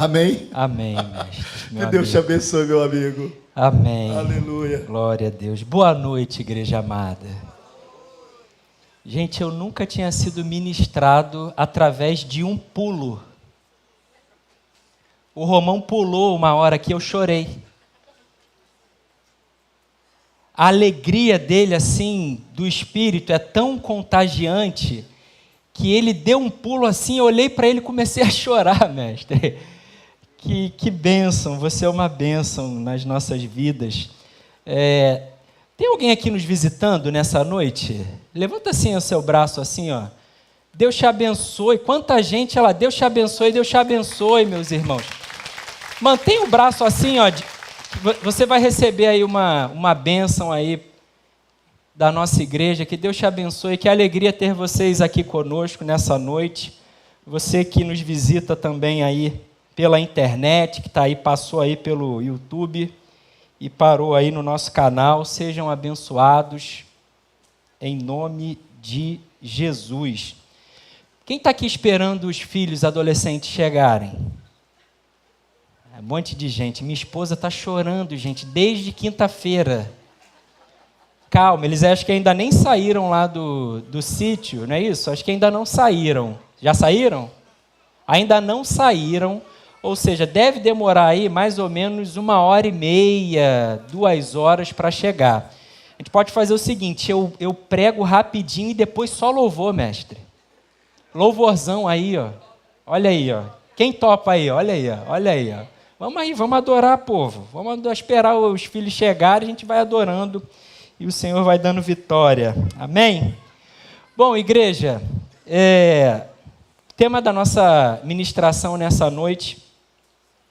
Amém? Amém, mestre. Que Deus te abençoe, meu amigo. Amém. Aleluia. Glória a Deus. Boa noite, igreja amada. Gente, eu nunca tinha sido ministrado através de um pulo. O Romão pulou uma hora que eu chorei. A alegria dele, assim, do espírito, é tão contagiante que ele deu um pulo assim, eu olhei para ele e comecei a chorar, mestre. Que bênção, você é uma bênção nas nossas vidas. Tem alguém aqui nos visitando nessa noite? Levanta assim o seu braço, assim, ó. Deus te abençoe. Quanta gente, ela, Deus te abençoe, meus irmãos. Mantenha o braço assim, ó. Você vai receber aí uma bênção aí da nossa igreja. Que Deus te abençoe. Que alegria ter vocês aqui conosco nessa noite. Você que nos visita também aí pela internet, que está aí, passou aí pelo YouTube e parou aí no nosso canal. Sejam abençoados em nome de Jesus. Quem está aqui esperando os filhos adolescentes chegarem? Um monte de gente. Minha esposa está chorando, gente, desde quinta-feira. Calma, eles acham que ainda nem saíram lá do sítio, não é isso? Acho que ainda não saíram. Já saíram? Ainda não saíram, ou seja, deve demorar aí mais ou menos 1h30, 2 horas para chegar. A gente pode fazer o seguinte, eu prego rapidinho e depois só louvor, mestre. Louvorzão aí, ó. Olha aí, ó. Quem topa aí? Olha aí, ó. Olha aí, ó. Vamos aí, vamos adorar, povo. Vamos esperar os filhos chegarem, a gente vai adorando e o Senhor vai dando vitória. Amém? Bom, igreja, o tema da nossa ministração nessa noite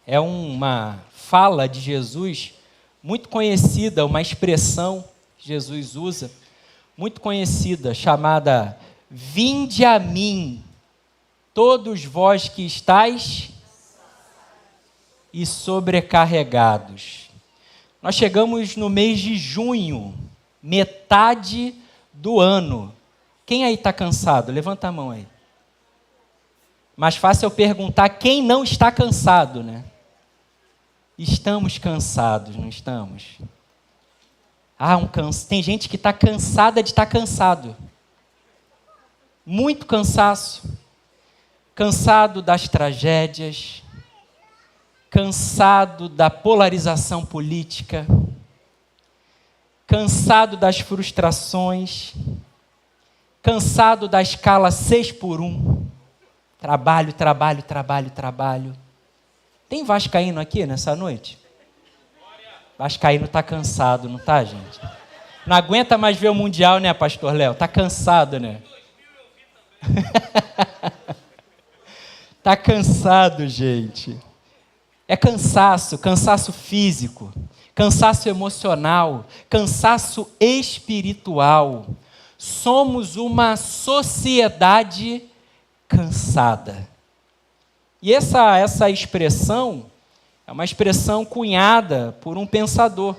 é uma fala de Jesus muito conhecida, uma expressão que Jesus usa, muito conhecida, chamada "Vinde a mim, todos vós que estáis e sobrecarregados". Nós chegamos no mês de junho, metade do ano. Quem aí está cansado? Levanta a mão aí. Mais fácil eu perguntar quem não está cansado, né? Estamos cansados, não estamos? Tem gente que está cansada de estar cansado. Muito cansaço. Cansado das tragédias, cansado da polarização política, cansado das frustrações, cansado da escala 6x1, trabalho. Tem vascaíno aqui nessa noite? Vascaíno está cansado, não está, gente? Não aguenta mais ver o Mundial, né, pastor Léo? Está cansado, né? Está cansado, gente. É cansaço físico, cansaço emocional, cansaço espiritual. Somos uma sociedade cansada. E essa expressão é uma expressão cunhada por um pensador.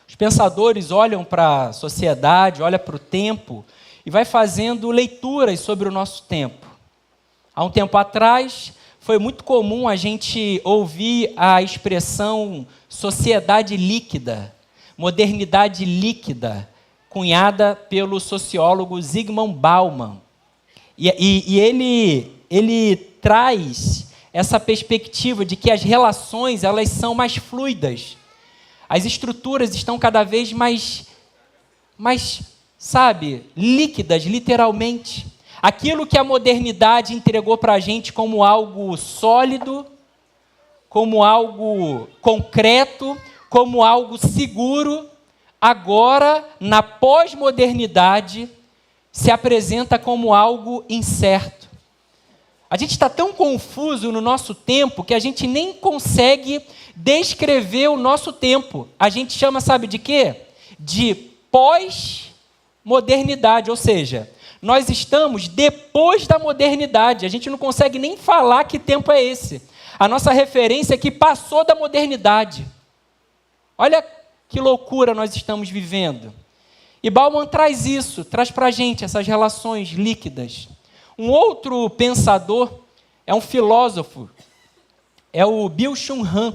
Os pensadores olham para a sociedade, olham para o tempo e vai fazendo leituras sobre o nosso tempo. Há um tempo atrás, foi muito comum a gente ouvir a expressão sociedade líquida, modernidade líquida, cunhada pelo sociólogo Zygmunt Bauman. E ele traz essa perspectiva de que as relações elas são mais fluidas. As estruturas estão cada vez mais, líquidas, literalmente. Aquilo que a modernidade entregou para a gente como algo sólido, como algo concreto, como algo seguro, agora, na pós-modernidade, se apresenta como algo incerto. A gente está tão confuso no nosso tempo que a gente nem consegue descrever o nosso tempo. A gente chama, sabe de quê? De pós-modernidade, ou seja, nós estamos depois da modernidade. A gente não consegue nem falar que tempo é esse. A nossa referência é que passou da modernidade. Olha que loucura nós estamos vivendo. E Bauman traz isso, traz para a gente essas relações líquidas. Um outro pensador é um filósofo é o Byung-Chul Han.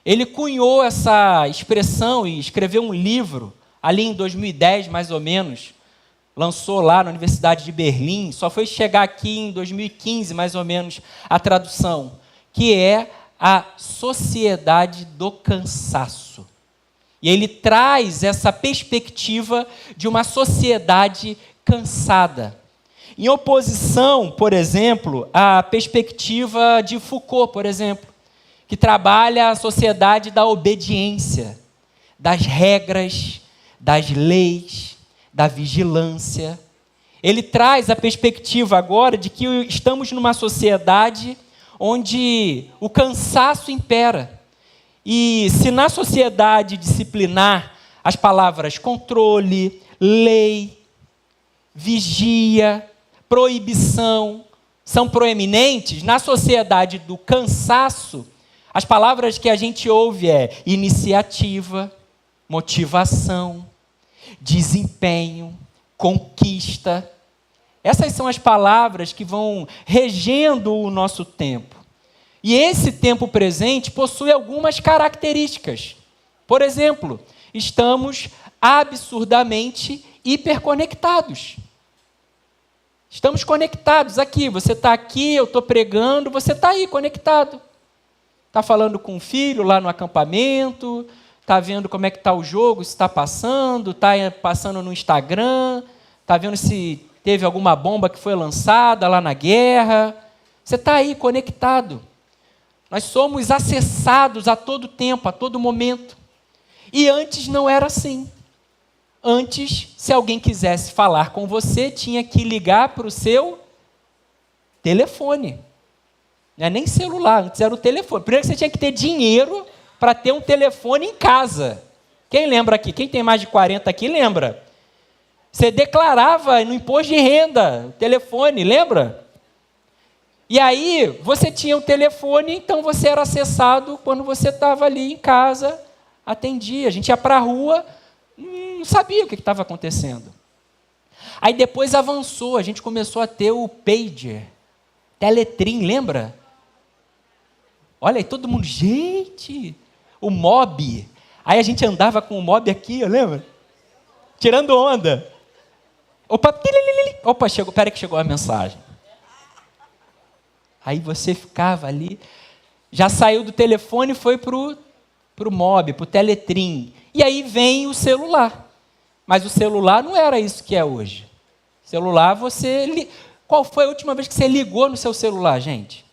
Ele cunhou essa expressão e escreveu um livro, ali em 2010, mais ou menos, lançou lá na Universidade de Berlim, só foi chegar aqui em 2015, mais ou menos, a tradução, que é a Sociedade do Cansaço. E ele traz essa perspectiva de uma sociedade cansada. Em oposição, por exemplo, à perspectiva de Foucault, por exemplo, que trabalha a sociedade da obediência, das regras, das leis, da vigilância. Ele traz a perspectiva agora de que estamos numa sociedade onde o cansaço impera. E se na sociedade disciplinar as palavras controle, lei, vigia, proibição são proeminentes, na sociedade do cansaço, as palavras que a gente ouve é iniciativa, motivação, desempenho, conquista. Essas são as palavras que vão regendo o nosso tempo. E esse tempo presente possui algumas características. Por exemplo, estamos absurdamente hiperconectados. Estamos conectados aqui. Você está aqui, eu estou pregando, você está aí conectado. Está falando com o filho lá no acampamento, está vendo como é que está o jogo, se está passando no Instagram, está vendo se teve alguma bomba que foi lançada lá na guerra. Você está aí conectado. Nós somos acessados a todo tempo, a todo momento. E antes não era assim. Antes, se alguém quisesse falar com você, tinha que ligar para o seu telefone. Não é nem celular, antes era o telefone. Primeiro que você tinha que ter dinheiro para ter um telefone em casa. Quem lembra aqui? Quem tem mais de 40 aqui, lembra? Você declarava no imposto de renda o telefone, lembra? E aí, você tinha o telefone, então você era acessado quando você estava ali em casa, atendia. A gente ia para a rua, não sabia o que estava acontecendo. Aí depois avançou, a gente começou a ter o pager, teletrim, lembra? Olha aí, todo mundo, gente, o mob. Aí a gente andava com o mob aqui, lembra? Tirando onda. Opa, chegou, peraí que chegou a mensagem. Aí você ficava ali, já saiu do telefone e foi para o mob, para o teletrim. E aí vem o celular. Mas o celular não era isso que é hoje. Celular, qual foi a última vez que você ligou no seu celular, gente?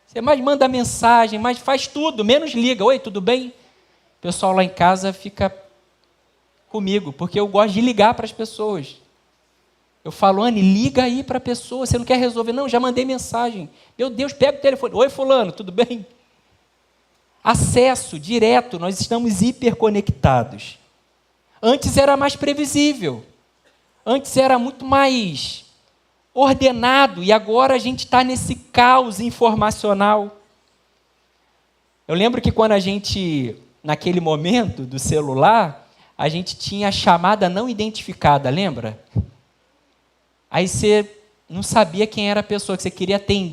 Você mais manda mensagem, mais faz tudo, menos liga. Oi, tudo bem? O pessoal lá em casa fica comigo, porque eu gosto de ligar para as pessoas. Eu falo, Anne, liga aí para a pessoa, você não quer resolver? Não, já mandei mensagem. Meu Deus, pega o telefone. Oi, fulano, tudo bem? Acesso direto, nós estamos hiperconectados. Antes era mais previsível. Antes era muito mais ordenado e agora a gente está nesse caos informacional. Eu lembro que quando a gente, naquele momento do celular, a gente tinha a chamada não identificada, lembra? Aí você não sabia quem era a pessoa, que você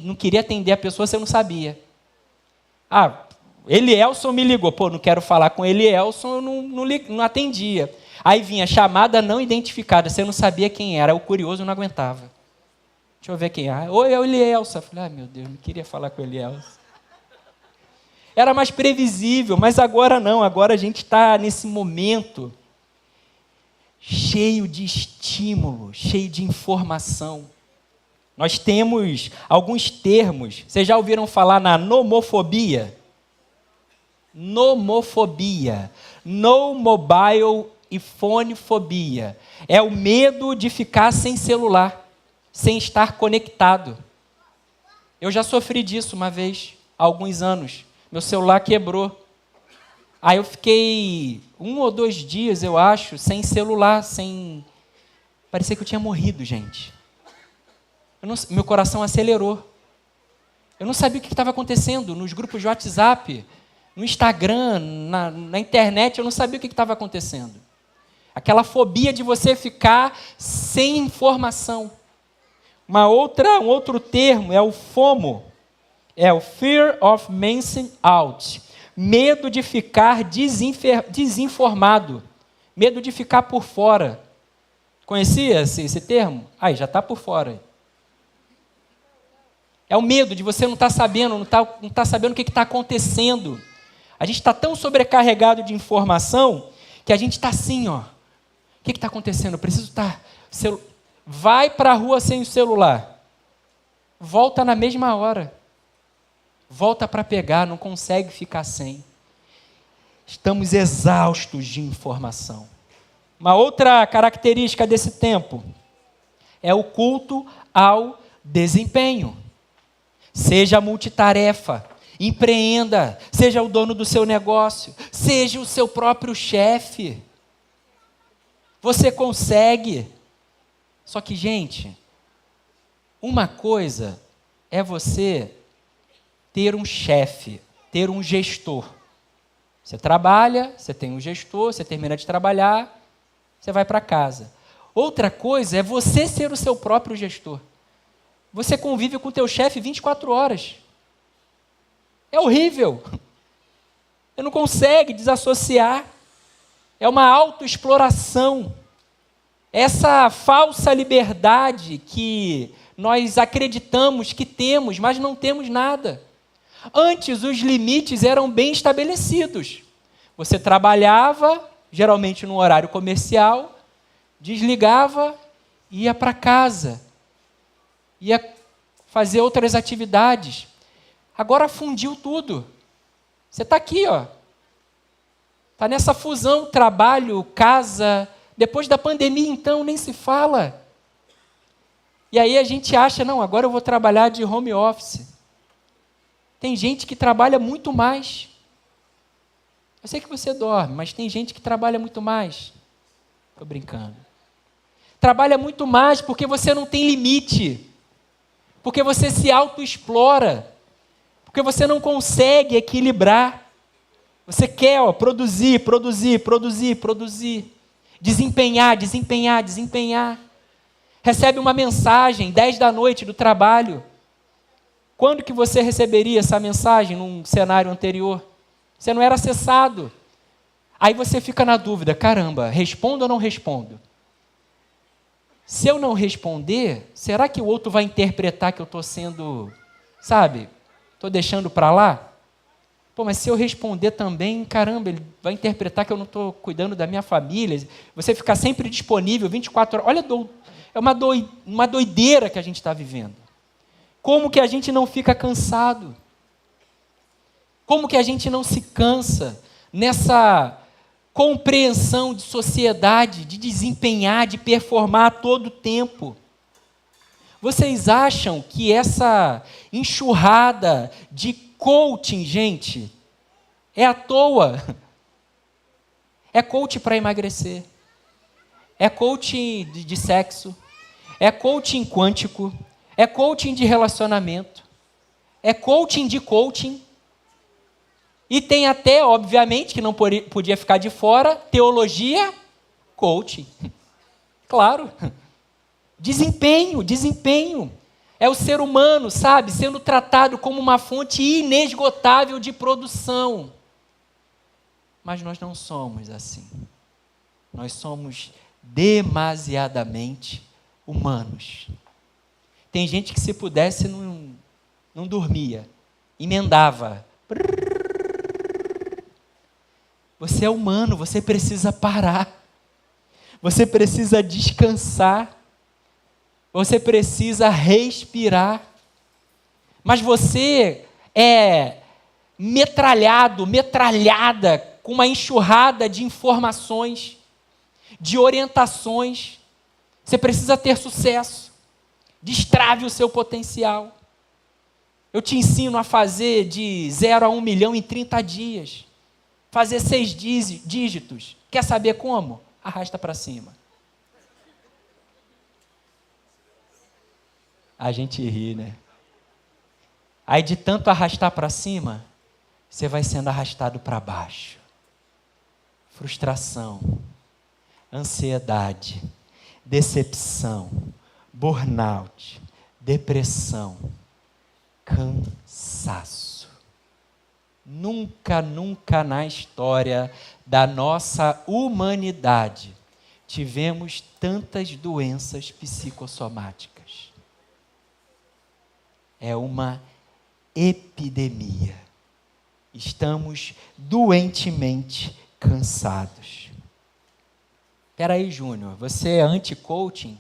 não queria atender a pessoa, você não sabia. Elielson me ligou. Pô, não quero falar com Elielson, eu não atendia. Aí vinha chamada não identificada, você não sabia quem era, o curioso não aguentava. Deixa eu ver quem é. Oi, é o Elielson. Eu falei, meu Deus, não queria falar com o Elielson. Era mais previsível, mas agora não, agora a gente está nesse momento cheio de estímulo, cheio de informação. Nós temos alguns termos. Vocês já ouviram falar na nomofobia? Nomofobia. No mobile e phonefobia. É o medo de ficar sem celular, sem estar conectado. Eu já sofri disso uma vez, há alguns anos. Meu celular quebrou. Aí eu fiquei 1 ou 2 dias, eu acho, sem celular, Parecia que eu tinha morrido, gente. Meu coração acelerou. Eu não sabia o que estava acontecendo nos grupos de WhatsApp, no Instagram, na internet, eu não sabia o que estava acontecendo. Aquela fobia de você ficar sem informação. Um outro termo é o FOMO. É o fear of missing out. Medo de ficar desinformado. Medo de ficar por fora. Conhecia esse termo? Aí, já está por fora. É o medo de você não estar sabendo, não tá sabendo o que está acontecendo. A gente está tão sobrecarregado de informação que a gente está assim, ó. O que está acontecendo? Eu preciso estar... Vai para a rua sem o celular. Volta na mesma hora. Volta para pegar, não consegue ficar sem. Estamos exaustos de informação. Uma outra característica desse tempo é o culto ao desempenho. Seja multitarefa, empreenda, seja o dono do seu negócio, seja o seu próprio chefe. Você consegue. Só que, gente, uma coisa é você ter um chefe, ter um gestor. Você trabalha, você tem um gestor, você termina de trabalhar, você vai para casa. Outra coisa é você ser o seu próprio gestor. Você convive com o teu chefe 24 horas. É horrível. Você não consegue desassociar. É uma autoexploração. Essa falsa liberdade que nós acreditamos que temos, mas não temos nada. Antes, os limites eram bem estabelecidos. Você trabalhava, geralmente no horário comercial, desligava, ia para casa, ia fazer outras atividades. Agora fundiu tudo. Você está aqui, ó. Está nessa fusão, trabalho, casa. Depois da pandemia, então, nem se fala. E aí a gente acha, não, agora eu vou trabalhar de home office. Tem gente que trabalha muito mais. Eu sei que você dorme, mas tem gente que trabalha muito mais. Estou brincando. Trabalha muito mais porque você não tem limite. Porque você se autoexplora. Porque você não consegue equilibrar. Você quer produzir. Desempenhar. Recebe uma mensagem, 10 da noite do trabalho. Quando que você receberia essa mensagem num cenário anterior? Você não era acessado. Aí você fica na dúvida, caramba, respondo ou não respondo? Se eu não responder, será que o outro vai interpretar que eu estou sendo, estou deixando para lá? Pô, mas se eu responder também, caramba, ele vai interpretar que eu não estou cuidando da minha família. Você ficar sempre disponível 24 horas. Olha, é uma doideira que a gente está vivendo. Como que a gente não fica cansado? Como que a gente não se cansa nessa compreensão de sociedade, de desempenhar, de performar a todo tempo? Vocês acham que essa enxurrada de coaching, gente, é à toa? É coaching para emagrecer. É coaching de sexo. É coaching quântico. É coaching de relacionamento. É coaching de coaching. E tem até, obviamente, que não podia ficar de fora, teologia, coaching. Claro. Desempenho. É o ser humano, sendo tratado como uma fonte inesgotável de produção. Mas nós não somos assim. Nós somos demasiadamente humanos. Tem gente que, se pudesse, não dormia. Emendava. Você é humano, você precisa parar. Você precisa descansar. Você precisa respirar. Mas você é metralhada com uma enxurrada de informações, de orientações. Você precisa ter sucesso. Destrave o seu potencial. Eu te ensino a fazer de 0 a 1 milhão em 30 dias. Fazer 6 dígitos. Quer saber como? Arrasta para cima. A gente ri, né? Aí, de tanto arrastar para cima, você vai sendo arrastado para baixo. Frustração, ansiedade, decepção, burnout, depressão. cansaço. Nunca, nunca na história da nossa humanidade tivemos tantas doenças psicossomáticas. É uma epidemia. Estamos doentemente cansados. Espera aí, Júnior, você é anti-coaching?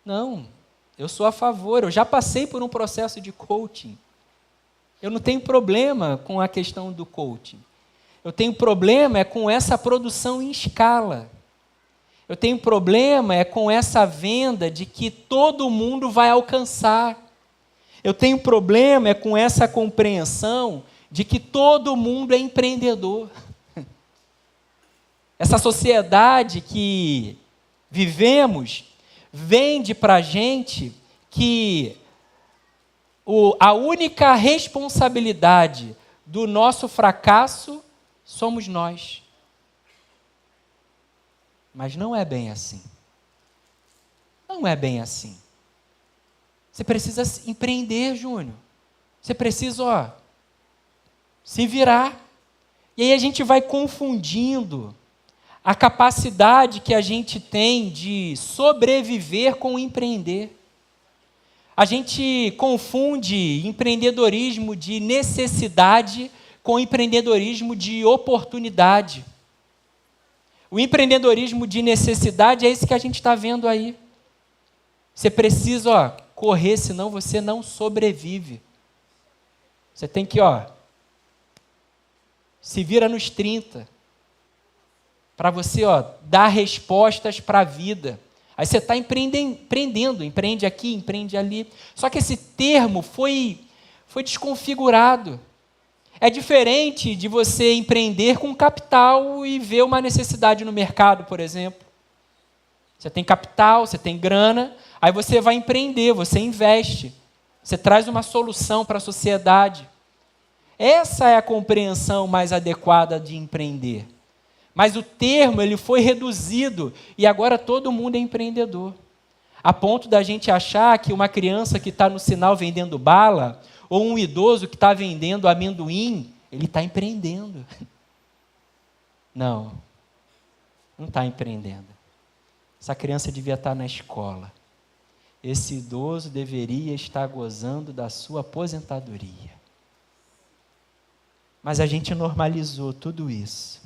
Não, eu sou a favor, eu já passei por um processo de coaching. Eu não tenho problema com a questão do coaching. Eu tenho problema é com essa produção em escala. Eu tenho problema é com essa venda de que todo mundo vai alcançar. Eu tenho problema é com essa compreensão de que todo mundo é empreendedor. Essa sociedade que vivemos vende para a gente que a única responsabilidade do nosso fracasso somos nós. Mas não é bem assim. Não é bem assim. Você precisa empreender, Júnior. Você precisa, se virar. E aí a gente vai confundindo a capacidade que a gente tem de sobreviver com o empreender. A gente confunde empreendedorismo de necessidade com empreendedorismo de oportunidade. O empreendedorismo de necessidade é esse que a gente está vendo aí. Você precisa correr, senão você não sobrevive. Você tem que, se vira nos 30. Para você, dar respostas para a vida. Aí você está empreendendo, empreende aqui, empreende ali. Só que esse termo foi desconfigurado. É diferente de você empreender com capital e ver uma necessidade no mercado, por exemplo. Você tem capital, você tem grana, aí você vai empreender, você investe. Você traz uma solução para a sociedade. Essa é a compreensão mais adequada de empreender. Mas o termo ele foi reduzido e agora todo mundo é empreendedor. A ponto da gente achar que uma criança que está no sinal vendendo bala ou um idoso que está vendendo amendoim, ele está empreendendo. Não está empreendendo. Essa criança devia estar na escola. Esse idoso deveria estar gozando da sua aposentadoria. Mas a gente normalizou tudo isso.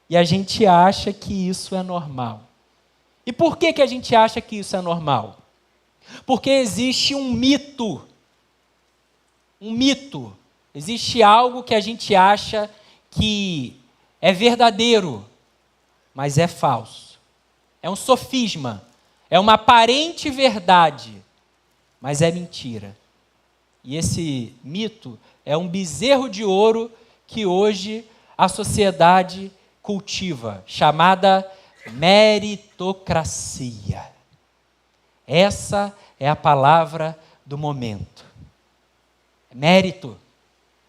E a gente acha que isso é normal. E por que a gente acha que isso é normal? Porque existe um mito. Um mito. Existe algo que a gente acha que é verdadeiro, mas é falso. É um sofisma. É uma aparente verdade, mas é mentira. E esse mito é um bezerro de ouro que hoje a sociedade cultiva, chamada meritocracia. Essa é a palavra do momento. Mérito.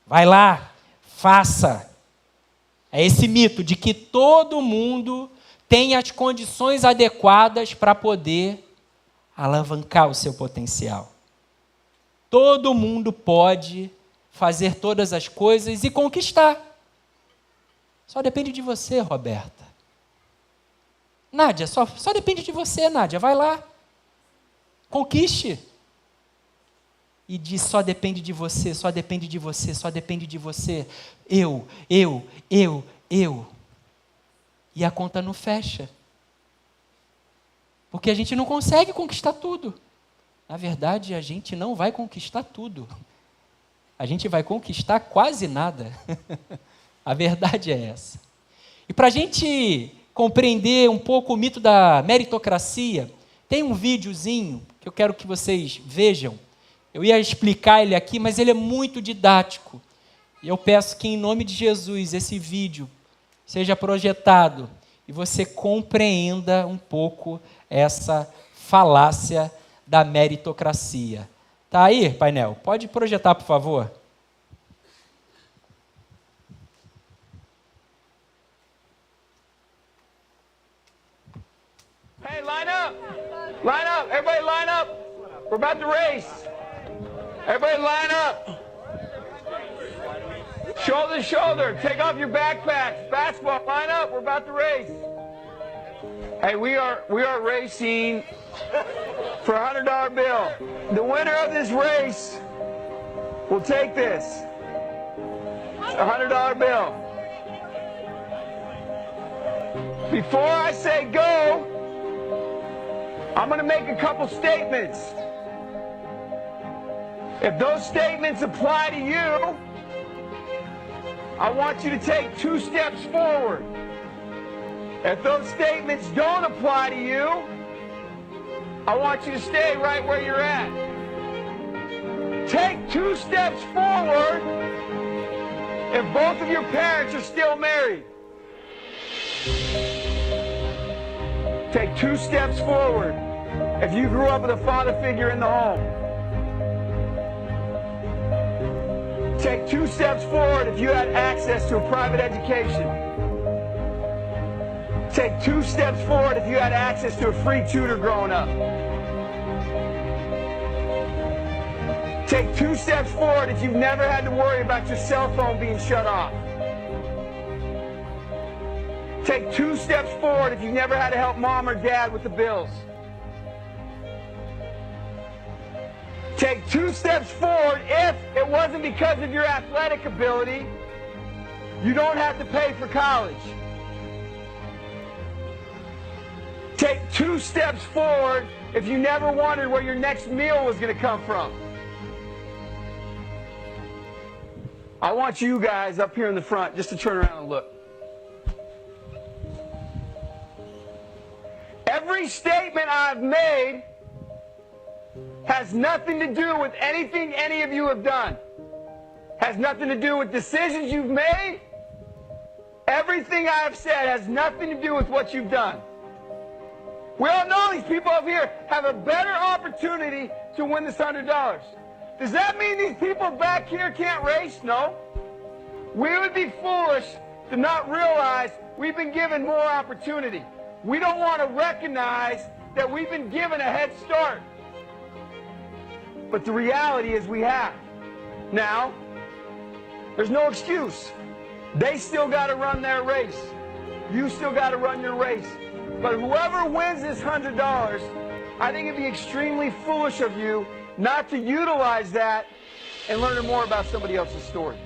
Vai lá, faça. É esse mito de que todo mundo tem as condições adequadas para poder alavancar o seu potencial. Todo mundo pode fazer todas as coisas e conquistar. Só depende de você, Roberta. Nádia, só depende de você, Nádia. Vai lá. Conquiste. E diz, só depende de você, só depende de você, só depende de você. Eu. E a conta não fecha. Porque a gente não consegue conquistar tudo. Na verdade, a gente não vai conquistar tudo. A gente vai conquistar quase nada. A verdade é essa. E para a gente compreender um pouco o mito da meritocracia, tem um videozinho que eu quero que vocês vejam. Eu ia explicar ele aqui, mas ele é muito didático. E eu peço que, em nome de Jesus, esse vídeo seja projetado e você compreenda um pouco essa falácia da meritocracia. Tá aí, painel? Pode projetar, por favor? Hey, line up! Line up! Everybody line up! We're about to race! Everybody line up. Shoulder to shoulder. Take off your backpacks. Basketball, line up. We're about to race. Hey, we are racing for a $100 bill. The winner of this race will take this. A $100 bill. Before I say go, I'm going to make a couple statements. If those statements apply to you, I want you to take 2 steps forward. If those statements don't apply to you, I want you to stay right where you're at. Take 2 steps forward if both of your parents are still married. Take 2 steps forward if you grew up with a father figure in the home. Take 2 steps forward if you had access to a private education. Take 2 steps forward if you had access to a free tutor growing up. Take 2 steps forward if you've never had to worry about your cell phone being shut off. Take 2 steps forward if you've never had to help mom or dad with the bills. Take 2 steps forward if it wasn't because of your athletic ability, you don't have to pay for college. Take 2 steps forward if you never wondered where your next meal was going to come from. I want you guys up here in the front just to turn around and look. Every statement I've made has nothing to do with anything any of you have done. Has nothing to do with decisions you've made. Everything I have said has nothing to do with what you've done. We all know these people up here have a better opportunity to win this $100. Does that mean these people back here can't race? No. We would be foolish to not realize we've been given more opportunity. We don't want to recognize that we've been given a head start. But the reality is we have. Now, there's no excuse. They still got to run their race. You still got to run your race. But whoever wins this $100, I think it'd be extremely foolish of you not to utilize that and learn more about somebody else's story.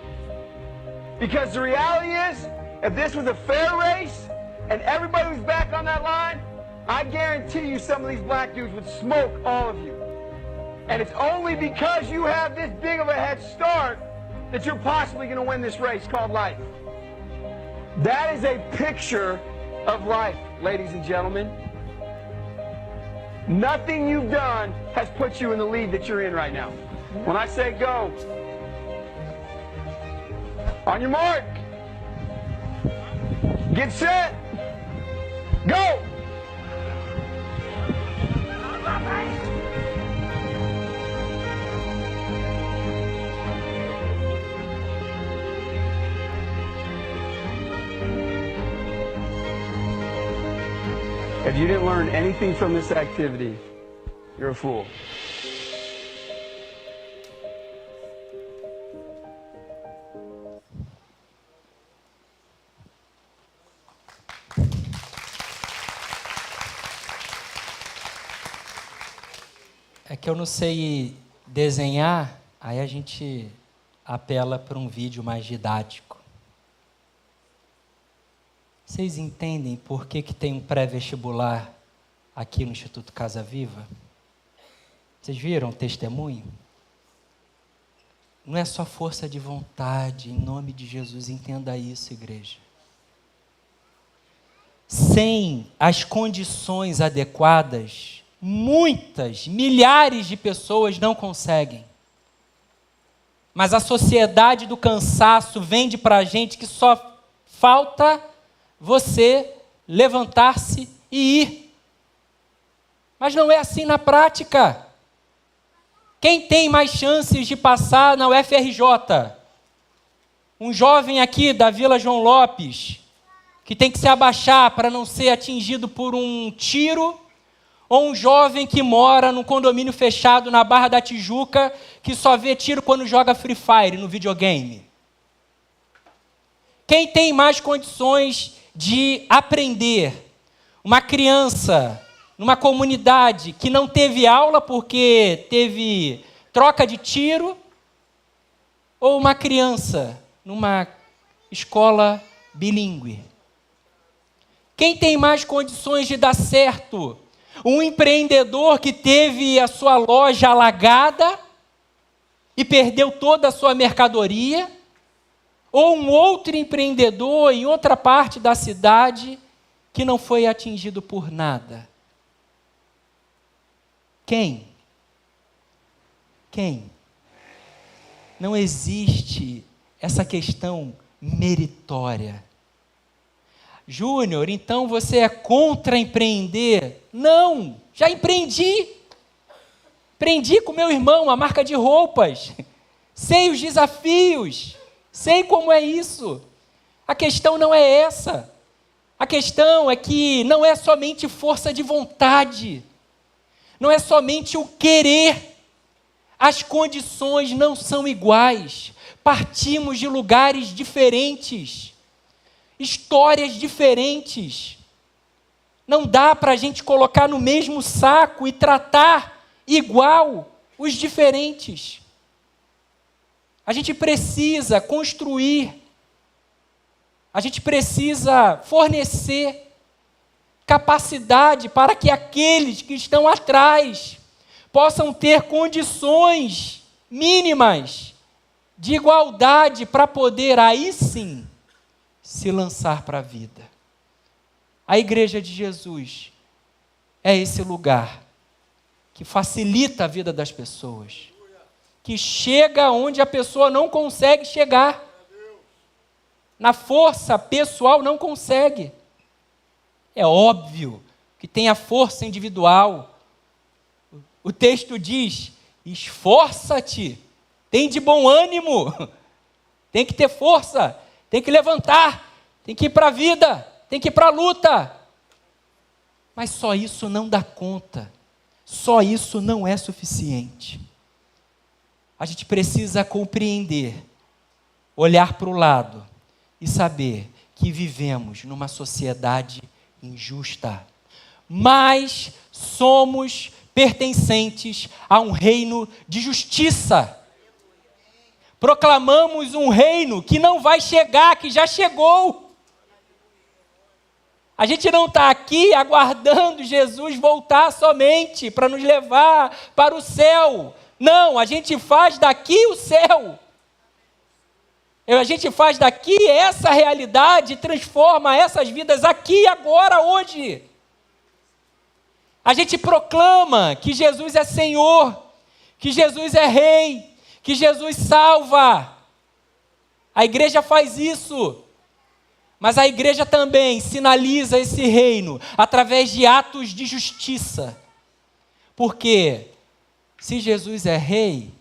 Because the reality is, if this was a fair race and everybody was back on that line, I guarantee you some of these black dudes would smoke all of you. And it's only because you have this big of a head start that you're possibly going to win this race called life. That is a picture of life, ladies and gentlemen. Nothing you've done has put you in the lead that you're in right now. When I say go, on your mark, get set, go! If you didn't learn anything from this activity, you're a fool. É que eu não sei desenhar, aí a gente apela para um vídeo mais didático. Vocês entendem por que tem um pré-vestibular aqui no Instituto Casa Viva? Vocês viram o testemunho? Não é só força de vontade, em nome de Jesus, entenda isso, igreja. Sem as condições adequadas, muitas, milhares de pessoas não conseguem. Mas a sociedade do cansaço vende para a gente que só falta você levantar-se e ir. Mas não é assim na prática. Quem tem mais chances de passar na UFRJ? Um jovem aqui da Vila João Lopes, que tem que se abaixar para não ser atingido por um tiro, Ou um jovem que mora num condomínio fechado na Barra da Tijuca, que só vê tiro quando joga Free Fire no videogame? Quem tem mais condições de aprender? Uma criança numa comunidade que não teve aula porque teve troca de tiro? Ou uma criança numa escola bilíngue? Quem tem mais condições de dar certo? Um empreendedor que teve a sua loja alagada e perdeu toda a sua mercadoria? Ou um outro empreendedor em outra parte da cidade que não foi atingido por nada? Quem? Quem? Não existe essa questão meritória. Júnior, então você é contra empreender? Não, já empreendi. Empreendi com meu irmão a marca de roupas. Sei os desafios, sei como é isso. A questão não é essa. A questão é que não é somente força de vontade, não é somente o querer. As condições não são iguais, partimos de lugares diferentes, histórias diferentes. Não dá para a gente colocar no mesmo saco e tratar igual os diferentes. A gente precisa construir, a gente precisa fornecer capacidade para que aqueles que estão atrás possam ter condições mínimas de igualdade para poder, aí sim, se lançar para a vida. A Igreja de Jesus é esse lugar que facilita a vida das pessoas, que chega onde a pessoa não consegue chegar. Na força pessoal não consegue. É óbvio que tem a força individual. O texto diz: esforça-te, tem de bom ânimo, tem que ter força, tem que levantar, tem que ir para a vida, tem que ir para a luta. Mas só isso não dá conta, só isso não é suficiente. A gente precisa compreender, olhar para o lado e saber que vivemos numa sociedade injusta, mas somos pertencentes a um reino de justiça. Proclamamos um reino que não vai chegar, que já chegou. A gente não está aqui aguardando Jesus voltar somente para nos levar para o céu. Não, a gente faz daqui o céu. A gente faz daqui essa realidade, transforma essas vidas aqui, agora, hoje. A gente proclama que Jesus é Senhor, que Jesus é Rei, que Jesus salva. A igreja faz isso. Mas a igreja também sinaliza esse reino através de atos de justiça. Porque se Jesus é Rei,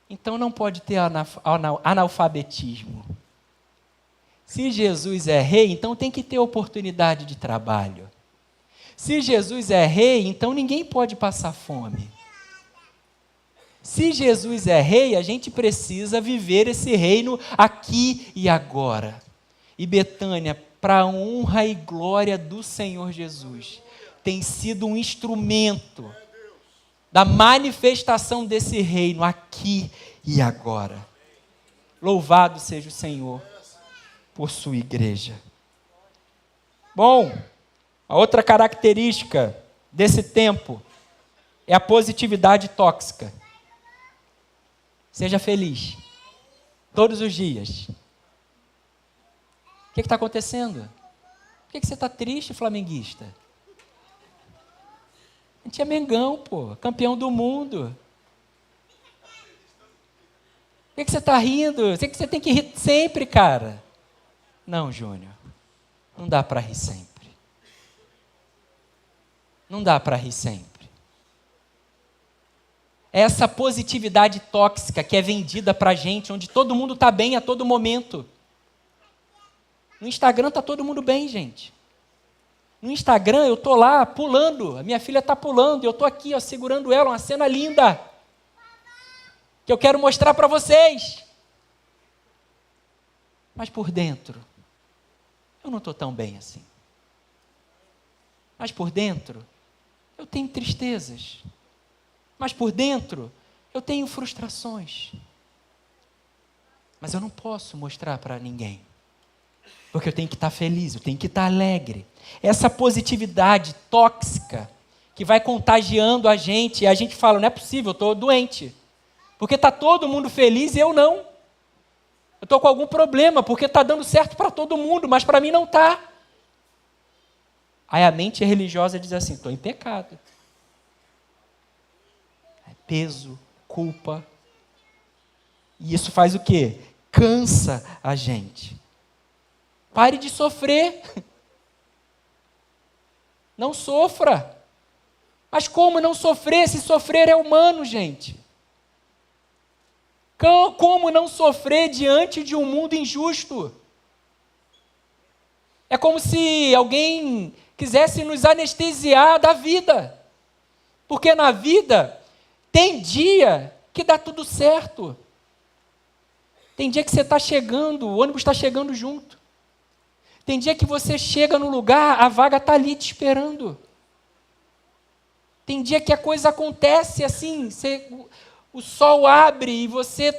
então não pode ter analfabetismo. Se Jesus é Rei, então tem que ter oportunidade de trabalho. Se Jesus é Rei, então ninguém pode passar fome. Se Jesus é Rei, a gente precisa viver esse reino aqui e agora. E Betânia, para a honra e glória do Senhor Jesus, tem sido um instrumento da manifestação desse reino aqui e agora. Louvado seja o Senhor por sua igreja. Bom, a outra característica desse tempo é a positividade tóxica. Seja feliz, todos os dias. O que está acontecendo? Por que você está triste, flamenguista? A gente é Mengão, pô, campeão do mundo. Por que você está rindo? Você tem que rir sempre, cara. Não, Júnior, não dá para rir sempre. Não dá para rir sempre. Essa positividade tóxica que é vendida para a gente, onde todo mundo está bem a todo momento. No Instagram está todo mundo bem, gente. No Instagram eu estou lá pulando, a minha filha está pulando, eu estou aqui ó, segurando ela, uma cena linda, que eu quero mostrar para vocês. Mas por dentro, eu não estou tão bem assim. Mas por dentro, eu tenho tristezas. Mas por dentro, eu tenho frustrações. Mas eu não posso mostrar para ninguém. Porque eu tenho que estar feliz, eu tenho que estar alegre. Essa positividade tóxica que vai contagiando a gente, e a gente fala, não é possível, eu estou doente. Porque está todo mundo feliz e eu não. Eu estou com algum problema, porque está dando certo para todo mundo, mas para mim não está. Aí a mente religiosa diz assim, estou em pecado. Peso, culpa. E isso faz o quê? Cansa a gente. Pare de sofrer. Não sofra. Mas como não sofrer se sofrer é humano, gente? Como não sofrer diante de um mundo injusto? É como se alguém quisesse nos anestesiar da vida. Porque na vida tem dia que dá tudo certo. Tem dia que você está chegando, o ônibus está chegando junto. Tem dia que você chega no lugar, a vaga está ali te esperando. Tem dia que a coisa acontece assim, o sol abre e você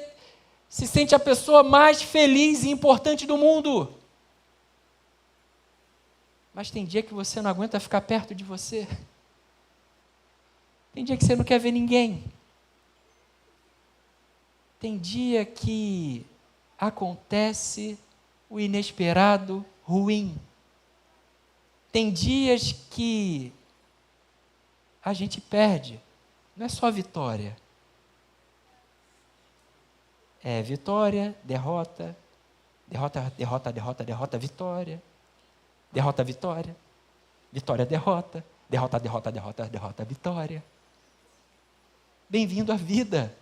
se sente a pessoa mais feliz e importante do mundo. Mas tem dia que você não aguenta ficar perto de você. Tem dia que você não quer ver ninguém. Tem dia que acontece o inesperado ruim. Tem dias que a gente perde. Não é só vitória. É vitória, derrota, derrota, derrota, derrota, derrota, vitória. Derrota, vitória. Vitória, derrota. Derrota, derrota, derrota, derrota, vitória. Bem-vindo à vida.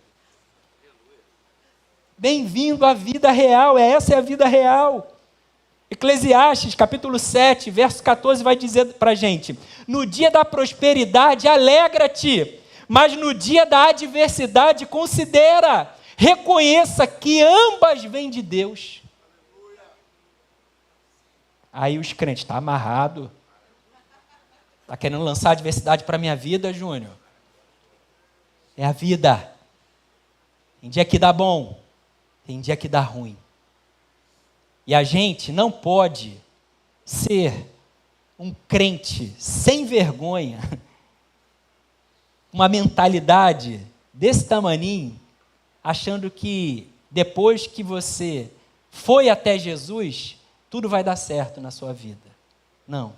Bem-vindo à vida real. Essa é a vida real. Eclesiastes, capítulo 7, verso 14, vai dizer para a gente: no dia da prosperidade, alegra-te, mas no dia da adversidade, considera, reconheça que ambas vêm de Deus. Aí os crentes, está amarrado. Está querendo lançar adversidade para a minha vida, Júnior? É a vida. Tem dia que dá bom, tem dia que dá ruim. E a gente não pode ser um crente sem vergonha, uma mentalidade desse tamaninho, achando que depois que você foi até Jesus, tudo vai dar certo na sua vida. Não.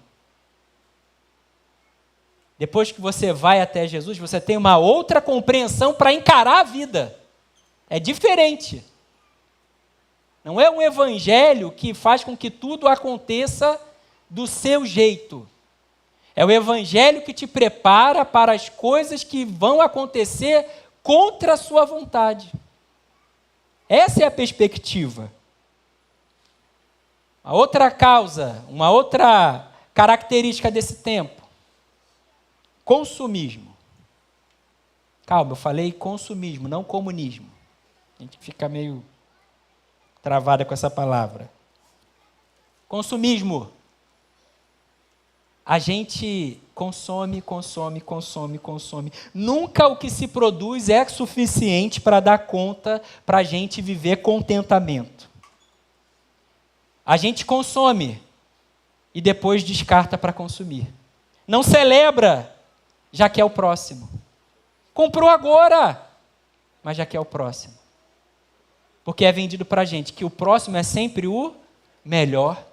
Depois que você vai até Jesus, você tem uma outra compreensão para encarar a vida. É diferente. Não é um evangelho que faz com que tudo aconteça do seu jeito. É o evangelho que te prepara para as coisas que vão acontecer contra a sua vontade. Essa é a perspectiva. A outra causa, uma outra característica desse tempo: consumismo. Calma, eu falei consumismo, não comunismo. A gente fica meio travada com essa palavra. Consumismo. A gente consome. Nunca o que se produz é suficiente para dar conta para a gente viver contentamento. A gente consome e depois descarta para consumir. Não celebra, já quer o próximo. Comprou agora, mas já quer o próximo. Porque é vendido para a gente que o próximo é sempre o melhor.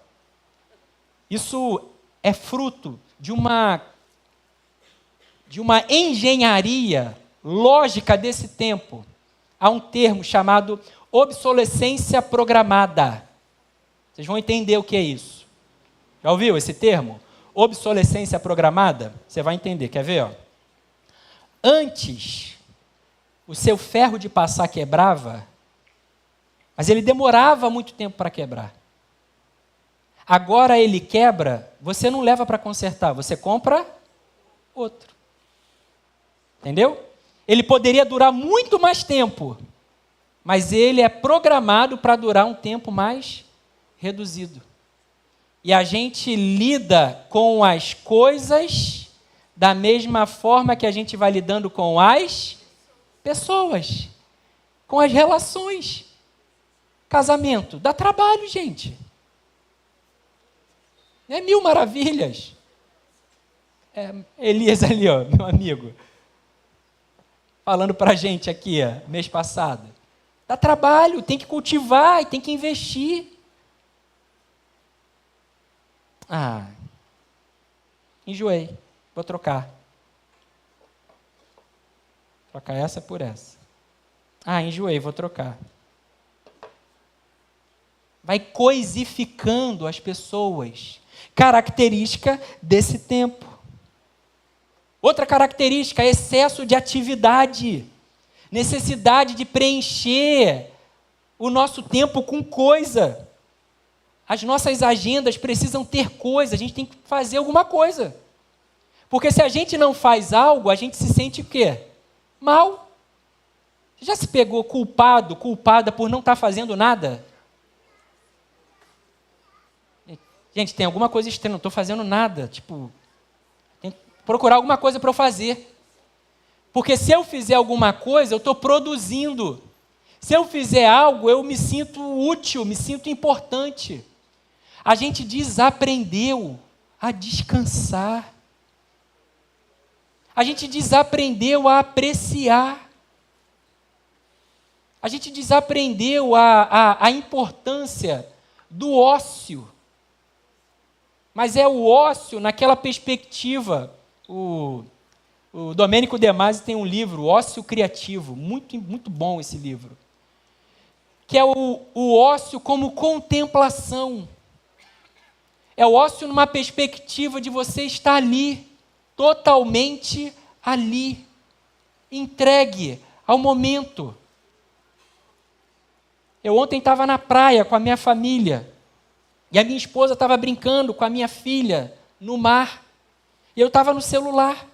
Isso é fruto de uma engenharia lógica desse tempo. Há um termo chamado obsolescência programada. Vocês vão entender o que é isso. Já ouviu esse termo? Obsolescência programada? Você vai entender, quer ver? Ó? Antes, o seu ferro de passar quebrava, mas ele demorava muito tempo para quebrar. agora ele quebra, você não leva para consertar, você compra outro. Entendeu? Ele poderia durar muito mais tempo, mas ele é programado para durar um tempo mais reduzido. E a gente lida com as coisas da mesma forma que a gente vai lidando com as pessoas, com as relações. Casamento, dá trabalho, gente. Não é mil maravilhas. Elias ali, ó, meu amigo, falando para a gente aqui, ó, mês passado. Dá trabalho, tem que cultivar e tem que investir. Enjoei, vou trocar. Trocar essa por essa. Enjoei, vou trocar. Vai coisificando as pessoas. Característica desse tempo. Outra característica, excesso de atividade. Necessidade de preencher o nosso tempo com coisa. As nossas agendas precisam ter coisa, a gente tem que fazer alguma coisa. Porque se a gente não faz algo, a gente se sente o quê? Mal. Você já se pegou culpado, culpada por não estar fazendo nada? Gente, tem alguma coisa estranha, não estou fazendo nada. Tem que procurar alguma coisa para eu fazer. Porque se eu fizer alguma coisa, eu estou produzindo. Se eu fizer algo, eu me sinto útil, me sinto importante. A gente desaprendeu a descansar. A gente desaprendeu a apreciar. A gente desaprendeu a importância do ócio. Mas é o ócio naquela perspectiva. O Domênico De Masi tem um livro, Ócio Criativo, muito, muito bom esse livro. Que é o ócio como contemplação. É o ócio numa perspectiva de você estar ali, totalmente ali, entregue ao momento. Eu ontem estava na praia com a minha família, e a minha esposa estava brincando com a minha filha no mar, e eu estava no celular.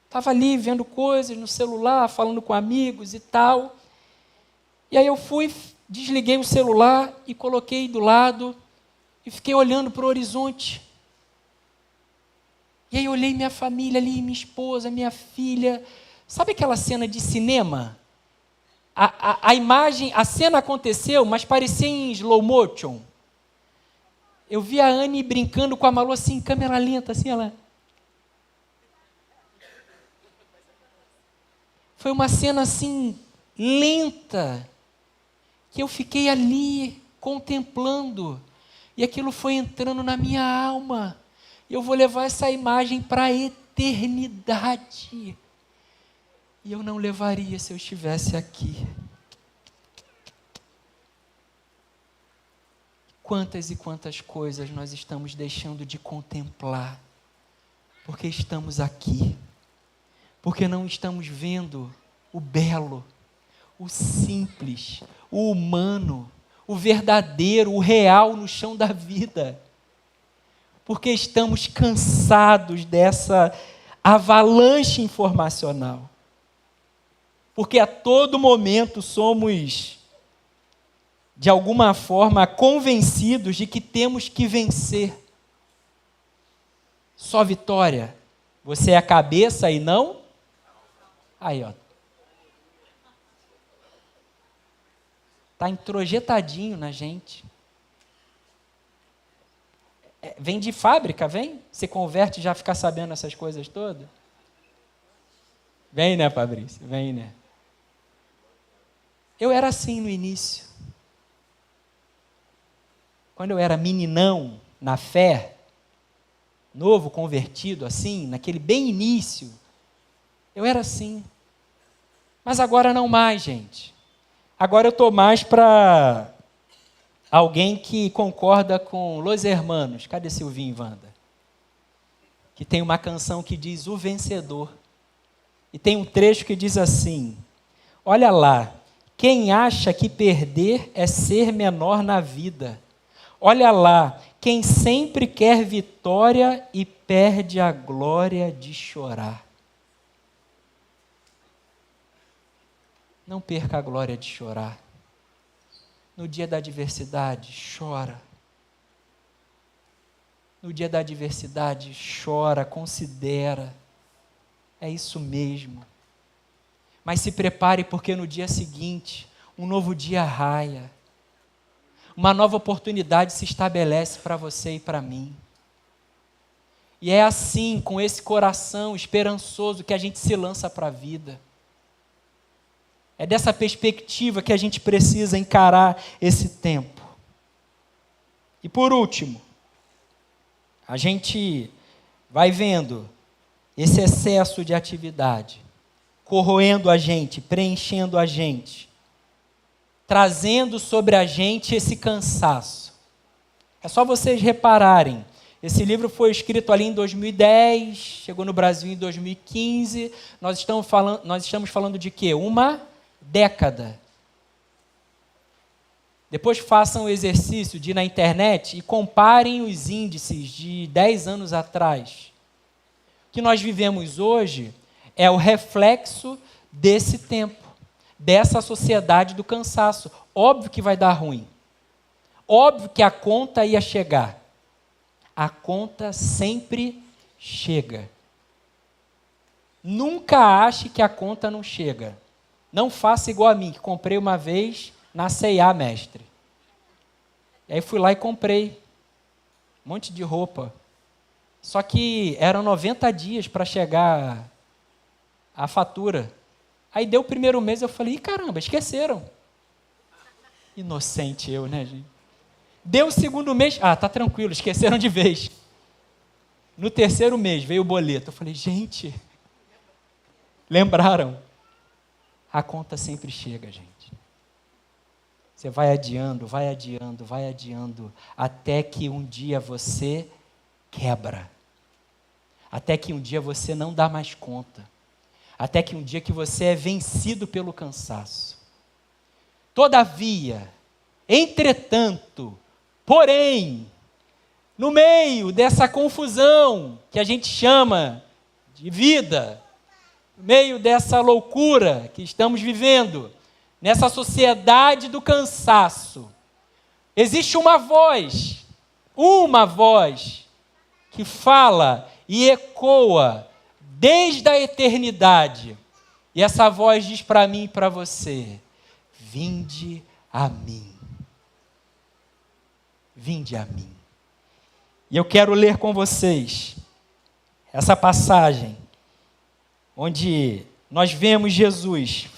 Estava ali vendo coisas no celular, falando com amigos e tal. E aí eu desliguei o celular e coloquei do lado e fiquei olhando para o horizonte. E aí eu olhei minha família ali, minha esposa, minha filha. Sabe aquela cena de cinema? A imagem, a cena aconteceu, mas parecia em slow motion. Eu vi a Anne brincando com a Malu assim, em câmera lenta, assim, ela... Foi uma cena assim, lenta, que eu fiquei ali, contemplando, e aquilo foi entrando na minha alma. E eu vou levar essa imagem para a eternidade. E eu não levaria se eu estivesse aqui. Quantas e quantas coisas nós estamos deixando de contemplar, porque estamos aqui. Porque não estamos vendo o belo, o simples, o humano, o verdadeiro, o real no chão da vida. Porque estamos cansados dessa avalanche informacional. Porque a todo momento somos, de alguma forma, convencidos de que temos que vencer. Só vitória. Você é a cabeça e não... Aí, ó. Está introjetadinho na gente. Vem de fábrica, vem? Você converte e já fica sabendo essas coisas todas? Vem, né, Fabrício? Vem, né? Eu era assim no início. Quando eu era meninão na fé, novo convertido, assim, naquele bem início, eu era assim. Mas agora não mais, gente. Agora eu estou mais para alguém que concorda com Los Hermanos. Cadê Silvinho e Wanda? Que tem uma canção que diz O Vencedor. E tem um trecho que diz assim: olha lá, quem acha que perder é ser menor na vida. Olha lá, quem sempre quer vitória e perde a glória de chorar. Não perca a glória de chorar. No dia da adversidade, chora. No dia da adversidade, chora, considera. É isso mesmo. Mas se prepare, porque no dia seguinte, um novo dia raia. Uma nova oportunidade se estabelece para você e para mim. E é assim, com esse coração esperançoso, que a gente se lança para a vida. É dessa perspectiva que a gente precisa encarar esse tempo. E por último, a gente vai vendo esse excesso de atividade, corroendo a gente, preenchendo a gente, trazendo sobre a gente esse cansaço. É só vocês repararem, esse livro foi escrito ali em 2010, chegou no Brasil em 2015, nós estamos falando de quê? Uma década. Depois façam o exercício de ir na internet e comparem os índices de 10 anos atrás. O que nós vivemos hoje é o reflexo desse tempo, dessa sociedade do cansaço. Óbvio que vai dar ruim. Óbvio que a conta ia chegar. A conta sempre chega. Nunca ache que a conta não chega. Não faça igual a mim, que comprei uma vez na C&A, mestre. E aí fui lá e comprei um monte de roupa. Só que eram 90 dias para chegar a fatura. Aí deu o primeiro mês, eu falei, caramba, esqueceram. Inocente eu, né, gente? Deu o segundo mês, tá tranquilo, esqueceram de vez. No terceiro mês veio o boleto. Eu falei, gente, lembraram? A conta sempre chega, gente. Você vai adiando, vai adiando, vai adiando, até que um dia você quebra. Até que um dia você não dá mais conta. Até que um dia que você é vencido pelo cansaço. Todavia, entretanto, porém, no meio dessa confusão que a gente chama de vida, no meio dessa loucura que estamos vivendo, nessa sociedade do cansaço, existe uma voz que fala e ecoa desde a eternidade. E essa voz diz para mim e para você: vinde a mim. Vinde a mim. E eu quero ler com vocês essa passagem, onde nós vemos Jesus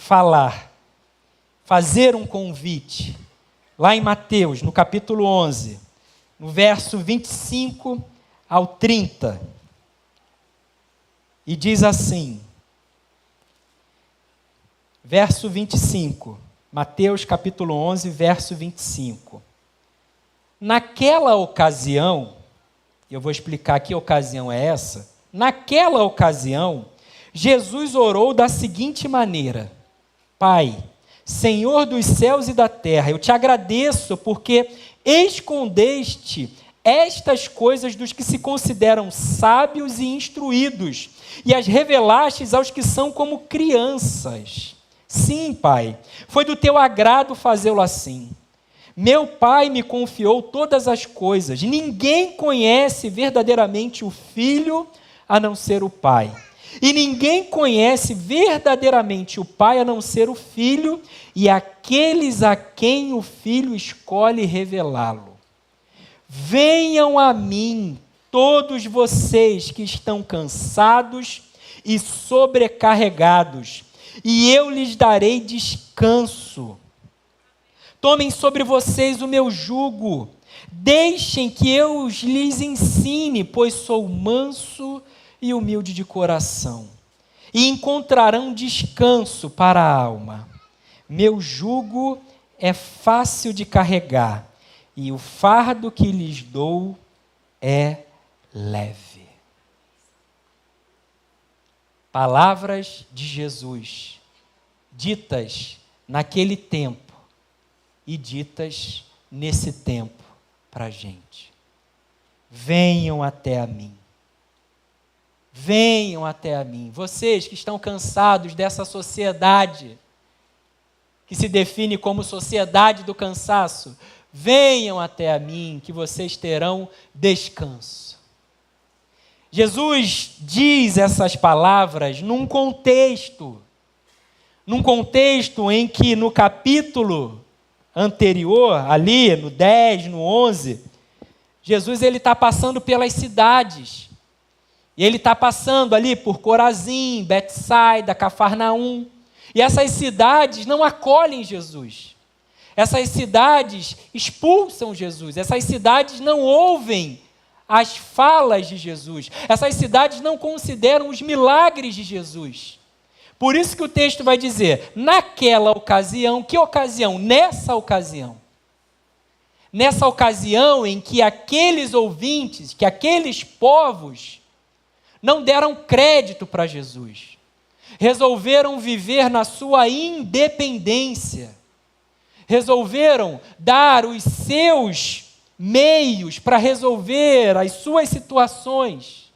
fazer um convite, lá em Mateus, no capítulo 11, no verso 25 ao 30. E diz assim, verso 25, Mateus capítulo 11, verso 25. Naquela ocasião, eu vou explicar que ocasião é essa. Naquela ocasião, Jesus orou da seguinte maneira: Pai, Senhor dos céus e da terra, eu te agradeço porque escondeste estas coisas dos que se consideram sábios e instruídos e as revelastes aos que são como crianças. Sim, Pai, foi do teu agrado fazê-lo assim. Meu Pai me confiou todas as coisas. Ninguém conhece verdadeiramente o Filho a não ser o Pai. E ninguém conhece verdadeiramente o Pai a não ser o Filho e aqueles a quem o Filho escolhe revelá-lo. Venham a mim, todos vocês que estão cansados e sobrecarregados, e eu lhes darei descanso. Tomem sobre vocês o meu jugo, deixem que eu lhes ensine, pois sou manso e humilde de coração, e encontrarão descanso para a alma. Meu jugo é fácil de carregar, e o fardo que lhes dou é leve. Palavras de Jesus, ditas naquele tempo e ditas nesse tempo para a gente. venham até a mim. Venham até a mim. Vocês que estão cansados dessa sociedade, que se define como sociedade do cansaço, venham até a mim, que vocês terão descanso. Jesus diz essas palavras num contexto em que no capítulo anterior, ali no 10, no 11, Jesus está passando pelas cidades. E ele está passando ali por Corazim, Betsaida, Cafarnaum. E essas cidades não acolhem Jesus. Essas cidades expulsam Jesus. Essas cidades não ouvem as falas de Jesus. Essas cidades não consideram os milagres de Jesus. Por isso que o texto vai dizer, naquela ocasião, que ocasião? Nessa ocasião. Nessa ocasião em que aqueles ouvintes, que aqueles povos não deram crédito para Jesus. Resolveram viver na sua independência. Resolveram dar os seus meios para resolver as suas situações.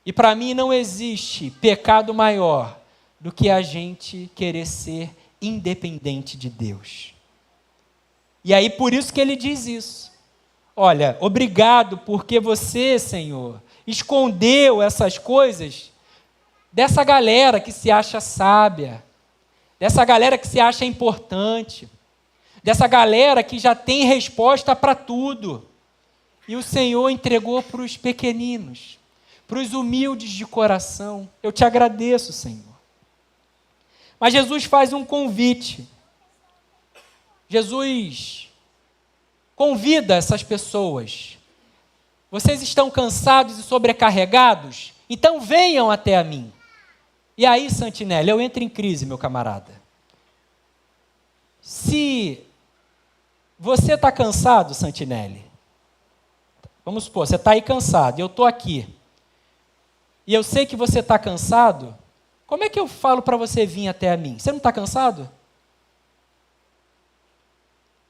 E para mim não existe pecado maior do que a gente querer ser independente de Deus. E aí por isso que ele diz isso. Olha, obrigado porque você, Senhor, escondeu essas coisas dessa galera que se acha sábia, dessa galera que se acha importante, dessa galera que já tem resposta para tudo. E o Senhor entregou para os pequeninos, para os humildes de coração. Eu te agradeço, Senhor. Mas Jesus faz um convite. Jesus convida essas pessoas. Vocês estão cansados e sobrecarregados? Então venham até a mim. E aí, Santinelli, eu entro em crise, meu camarada. Se você está cansado, Santinelli, vamos supor, você está aí cansado, e eu estou aqui, e eu sei que você está cansado, como é que eu falo para você vir até a mim? Você não está cansado?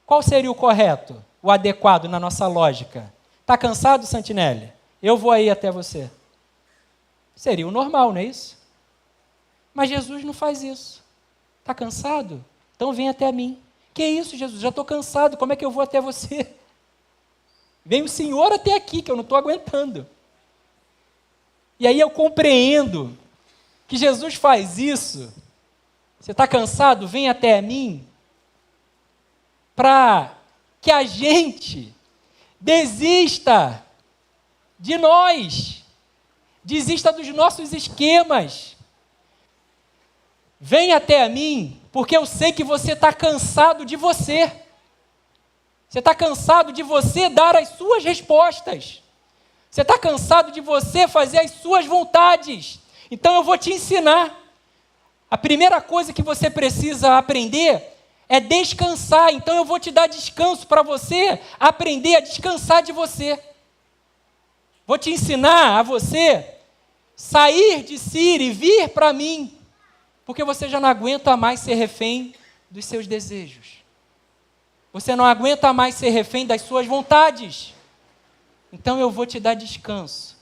Qual seria o correto, o adequado na nossa lógica? Está cansado, Santinelli? Eu vou aí até você. Seria o normal, não é isso? Mas Jesus não faz isso. Está cansado? Então vem até mim. Que isso, Jesus? Já estou cansado, como é que eu vou até você? Vem o Senhor até aqui, que eu não estou aguentando. E aí eu compreendo que Jesus faz isso. Você está cansado? Vem até mim. Para que a gente desista de nós, desista dos nossos esquemas. Vem até a mim, porque eu sei que você está cansado de você. Você está cansado de você dar as suas respostas. Você está cansado de você fazer as suas vontades. Então eu vou te ensinar. A primeira coisa que você precisa aprender é descansar. Então eu vou te dar descanso para você aprender a descansar de você. Vou te ensinar a você sair de si e vir para mim. Porque você já não aguenta mais ser refém dos seus desejos. Você não aguenta mais ser refém das suas vontades. Então eu vou te dar descanso.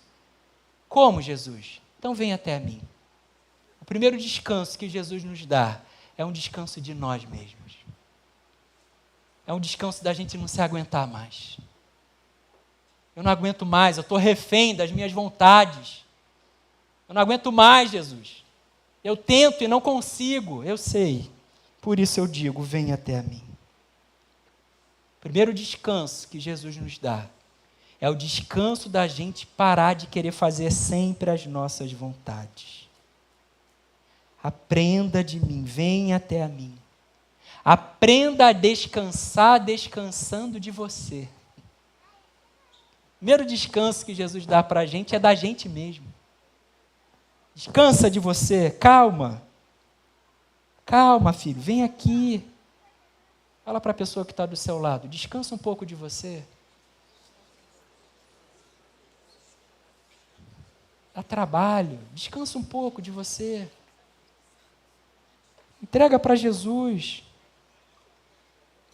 Como, Jesus? Então vem até mim. O primeiro descanso que Jesus nos dá é um descanso de nós mesmos. É um descanso da gente não se aguentar mais. Eu não aguento mais, eu estou refém das minhas vontades. Eu não aguento mais, Jesus. Eu tento e não consigo, eu sei. Por isso eu digo, vem até a mim. O primeiro descanso que Jesus nos dá é o descanso da gente parar de querer fazer sempre as nossas vontades. Aprenda de mim, venha até a mim. Aprenda a descansar descansando de você. O primeiro descanso que Jesus dá para a gente é da gente mesmo. Descansa de você, calma. Calma, filho, vem aqui. Fala para a pessoa que está do seu lado, descansa um pouco de você. Dá trabalho, descansa um pouco de você. Entrega para Jesus.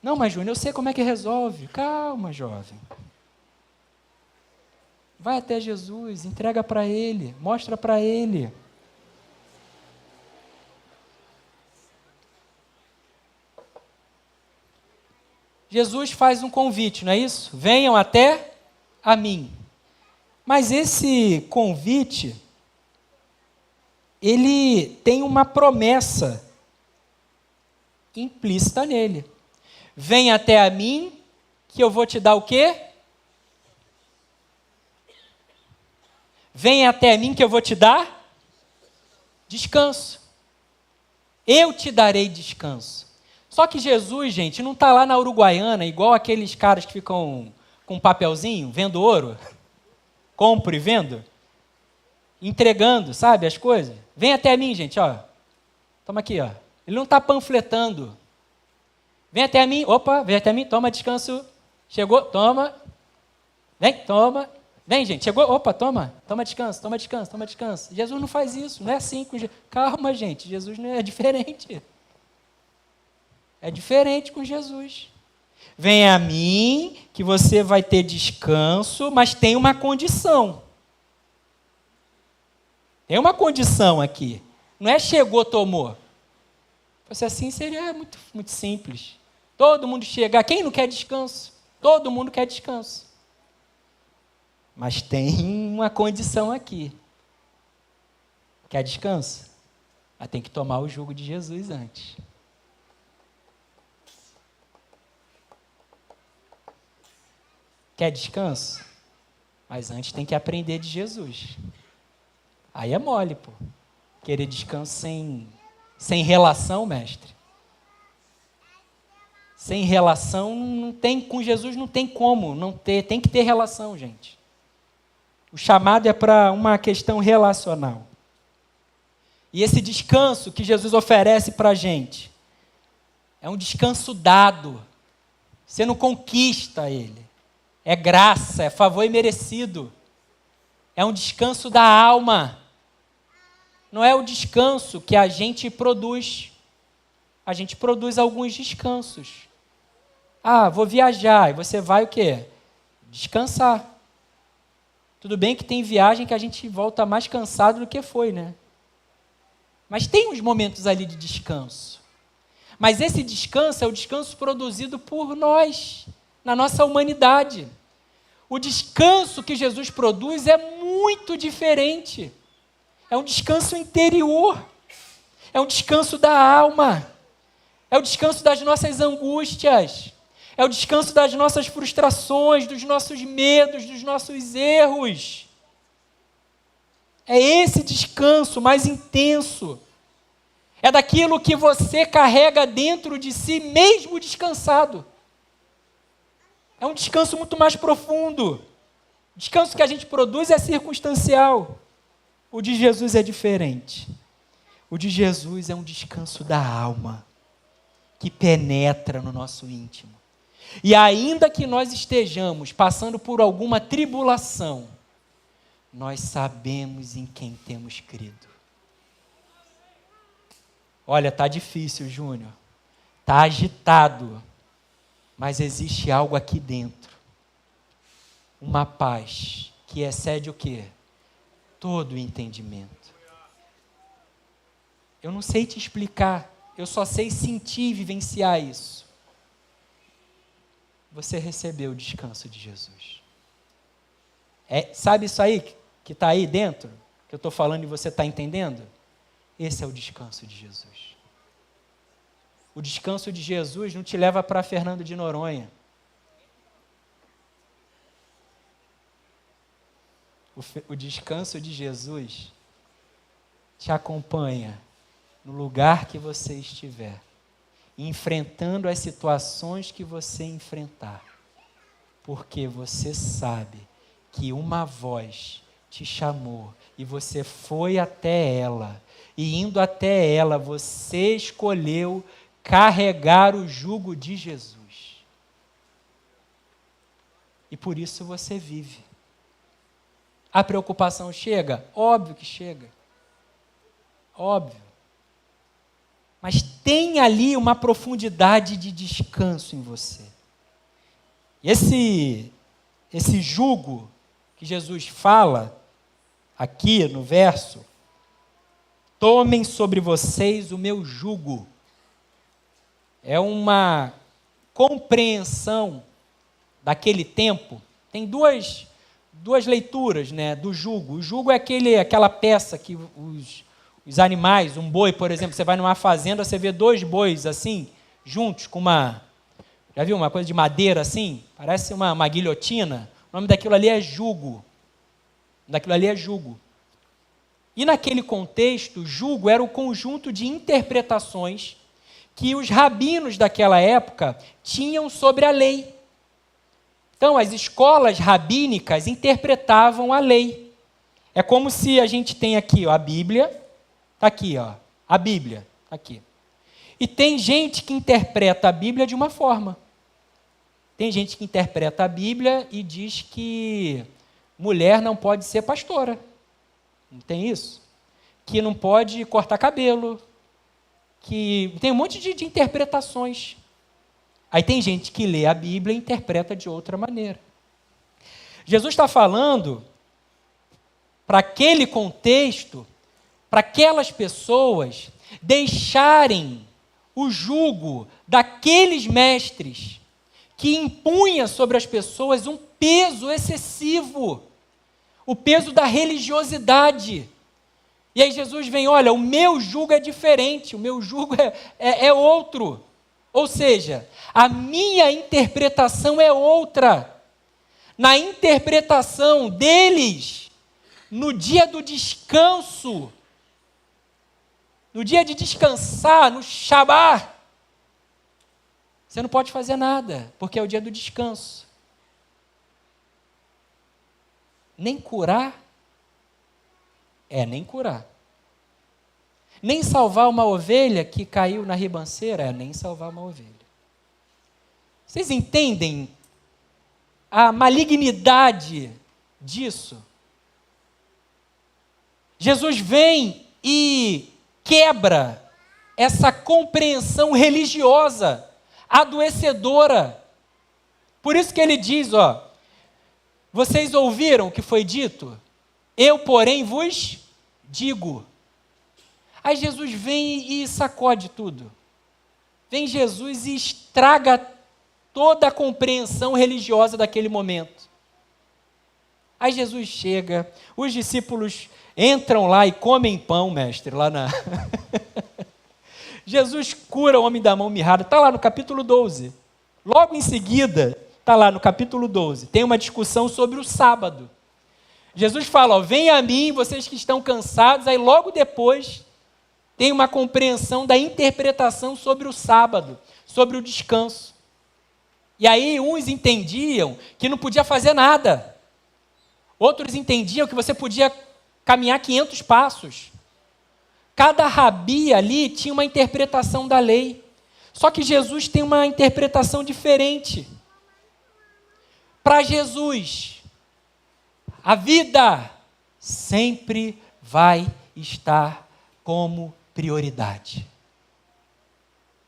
Não, mas Júnior, eu sei como é que resolve. Calma, jovem. Vai até Jesus, entrega para Ele, mostra para Ele. Jesus faz um convite, não é isso? Venham até a mim. Mas esse convite, ele tem uma promessa implícita nele. Venha até a mim, que eu vou te dar o quê? Venha até mim, que eu vou te dar descanso. Eu te darei descanso. Só que Jesus, gente, não está lá na Uruguaiana, igual aqueles caras que ficam com um papelzinho, vendo ouro. Compro e vendo. Entregando, sabe, as coisas. Vem até mim, gente, ó. Toma aqui, ó. Ele não está panfletando. Vem até mim, opa, vem até mim, toma descanso. Chegou, toma. Vem, toma. Vem, gente, chegou, opa, toma descanso, toma descanso, toma descanso. Jesus não faz isso, não é assim com Jesus. Calma, gente, Jesus não é diferente. É diferente com Jesus. Vem a mim, que você vai ter descanso, mas tem uma condição. Tem uma condição aqui. Não é chegou, tomou. Se fosse assim, seria muito, muito simples. Todo mundo chega. Quem não quer descanso? Todo mundo quer descanso. Mas tem uma condição aqui. Quer descanso? Mas tem que tomar o jugo de Jesus antes. Quer descanso? Mas antes tem que aprender de Jesus. Aí é mole, pô. Querer descanso sem relação, mestre. Sem relação, não tem, com Jesus não tem como não ter, tem que ter relação, gente. O chamado é para uma questão relacional. E esse descanso que Jesus oferece para a gente é um descanso dado. Você não conquista ele. É graça, é favor imerecido. É um descanso da alma. Não é o descanso que a gente produz. A gente produz alguns descansos. Ah, vou viajar. E você vai o quê? Descansar. Tudo bem que tem viagem que a gente volta mais cansado do que foi, né? Mas tem uns momentos ali de descanso. Mas esse descanso é o descanso produzido por nós, na nossa humanidade. O descanso que Jesus produz é muito diferente. É um descanso interior. É um descanso da alma. É o descanso das nossas angústias. É o descanso das nossas frustrações, dos nossos medos, dos nossos erros. É esse descanso mais intenso. É daquilo que você carrega dentro de si, mesmo descansado. É um descanso muito mais profundo. O descanso que a gente produz é circunstancial. O de Jesus é diferente. O de Jesus é um descanso da alma, que penetra no nosso íntimo. E ainda que nós estejamos passando por alguma tribulação, nós sabemos em quem temos crido. Olha, está difícil, Júnior. Está agitado. Mas existe algo aqui dentro. Uma paz que excede o quê? Todo o entendimento. Eu não sei te explicar. Eu só sei sentir e vivenciar isso. Você recebeu o descanso de Jesus. Sabe isso aí que está aí dentro? Que eu estou falando e você está entendendo? Esse é o descanso de Jesus. O descanso de Jesus não te leva para Fernando de Noronha. O descanso de Jesus te acompanha no lugar que você estiver, enfrentando as situações que você enfrentar, porque você sabe que uma voz te chamou e você foi até ela, e indo até ela, você escolheu carregar o jugo de Jesus. E por isso você vive. A preocupação chega? Óbvio que chega. Óbvio. Mas tem ali uma profundidade de descanso em você. Esse jugo que Jesus fala aqui no verso: tomem sobre vocês o meu jugo. É uma compreensão daquele tempo. Tem duas leituras, né, do jugo. O jugo é aquela peça que os animais, um boi, por exemplo, você vai numa fazenda, você vê 2 bois assim, juntos, com já viu uma coisa de madeira assim? Parece uma guilhotina. O nome daquilo ali é jugo. E naquele contexto, jugo era o conjunto de interpretações que os rabinos daquela época tinham sobre a lei. Então, as escolas rabínicas interpretavam a lei. É como se a gente tem aqui, ó, a Bíblia, está aqui, ó, a Bíblia, está aqui. E tem gente que interpreta a Bíblia de uma forma. Tem gente que interpreta a Bíblia e diz que mulher não pode ser pastora. Não tem isso? Que não pode cortar cabelo. Que tem um monte de interpretações. Aí tem gente que lê a Bíblia e interpreta de outra maneira. Jesus está falando para aquele contexto, para aquelas pessoas deixarem o jugo daqueles mestres que impunha sobre as pessoas um peso excessivo, o peso da religiosidade. E aí Jesus vem, olha, o meu jugo é diferente, o meu jugo é outro. Ou seja, a minha interpretação é outra. Na interpretação deles, no dia do descanso, no dia de descansar, no Shabat, você não pode fazer nada, porque é o dia do descanso. Nem curar, nem curar. Nem salvar uma ovelha que caiu na ribanceira, nem salvar uma ovelha. Vocês entendem a malignidade disso? Jesus vem e quebra essa compreensão religiosa, adoecedora. Por isso que ele diz, ó, vocês ouviram o que foi dito? Eu, porém, vos digo. Aí Jesus vem e sacode tudo. Vem Jesus e estraga toda a compreensão religiosa daquele momento. Aí Jesus chega, os discípulos entram lá e comem pão, mestre, lá na... Jesus cura o homem da mão mirrada, está lá no capítulo 12. Logo em seguida, está lá no capítulo 12, tem uma discussão sobre o sábado. Jesus fala, ó, venha a mim, vocês que estão cansados, aí logo depois tem uma compreensão da interpretação sobre o sábado, sobre o descanso. E aí uns entendiam que não podia fazer nada. Outros entendiam que você podia caminhar 500 passos. Cada rabi ali tinha uma interpretação da lei. Só que Jesus tem uma interpretação diferente. Para Jesus, a vida sempre vai estar como prioridade.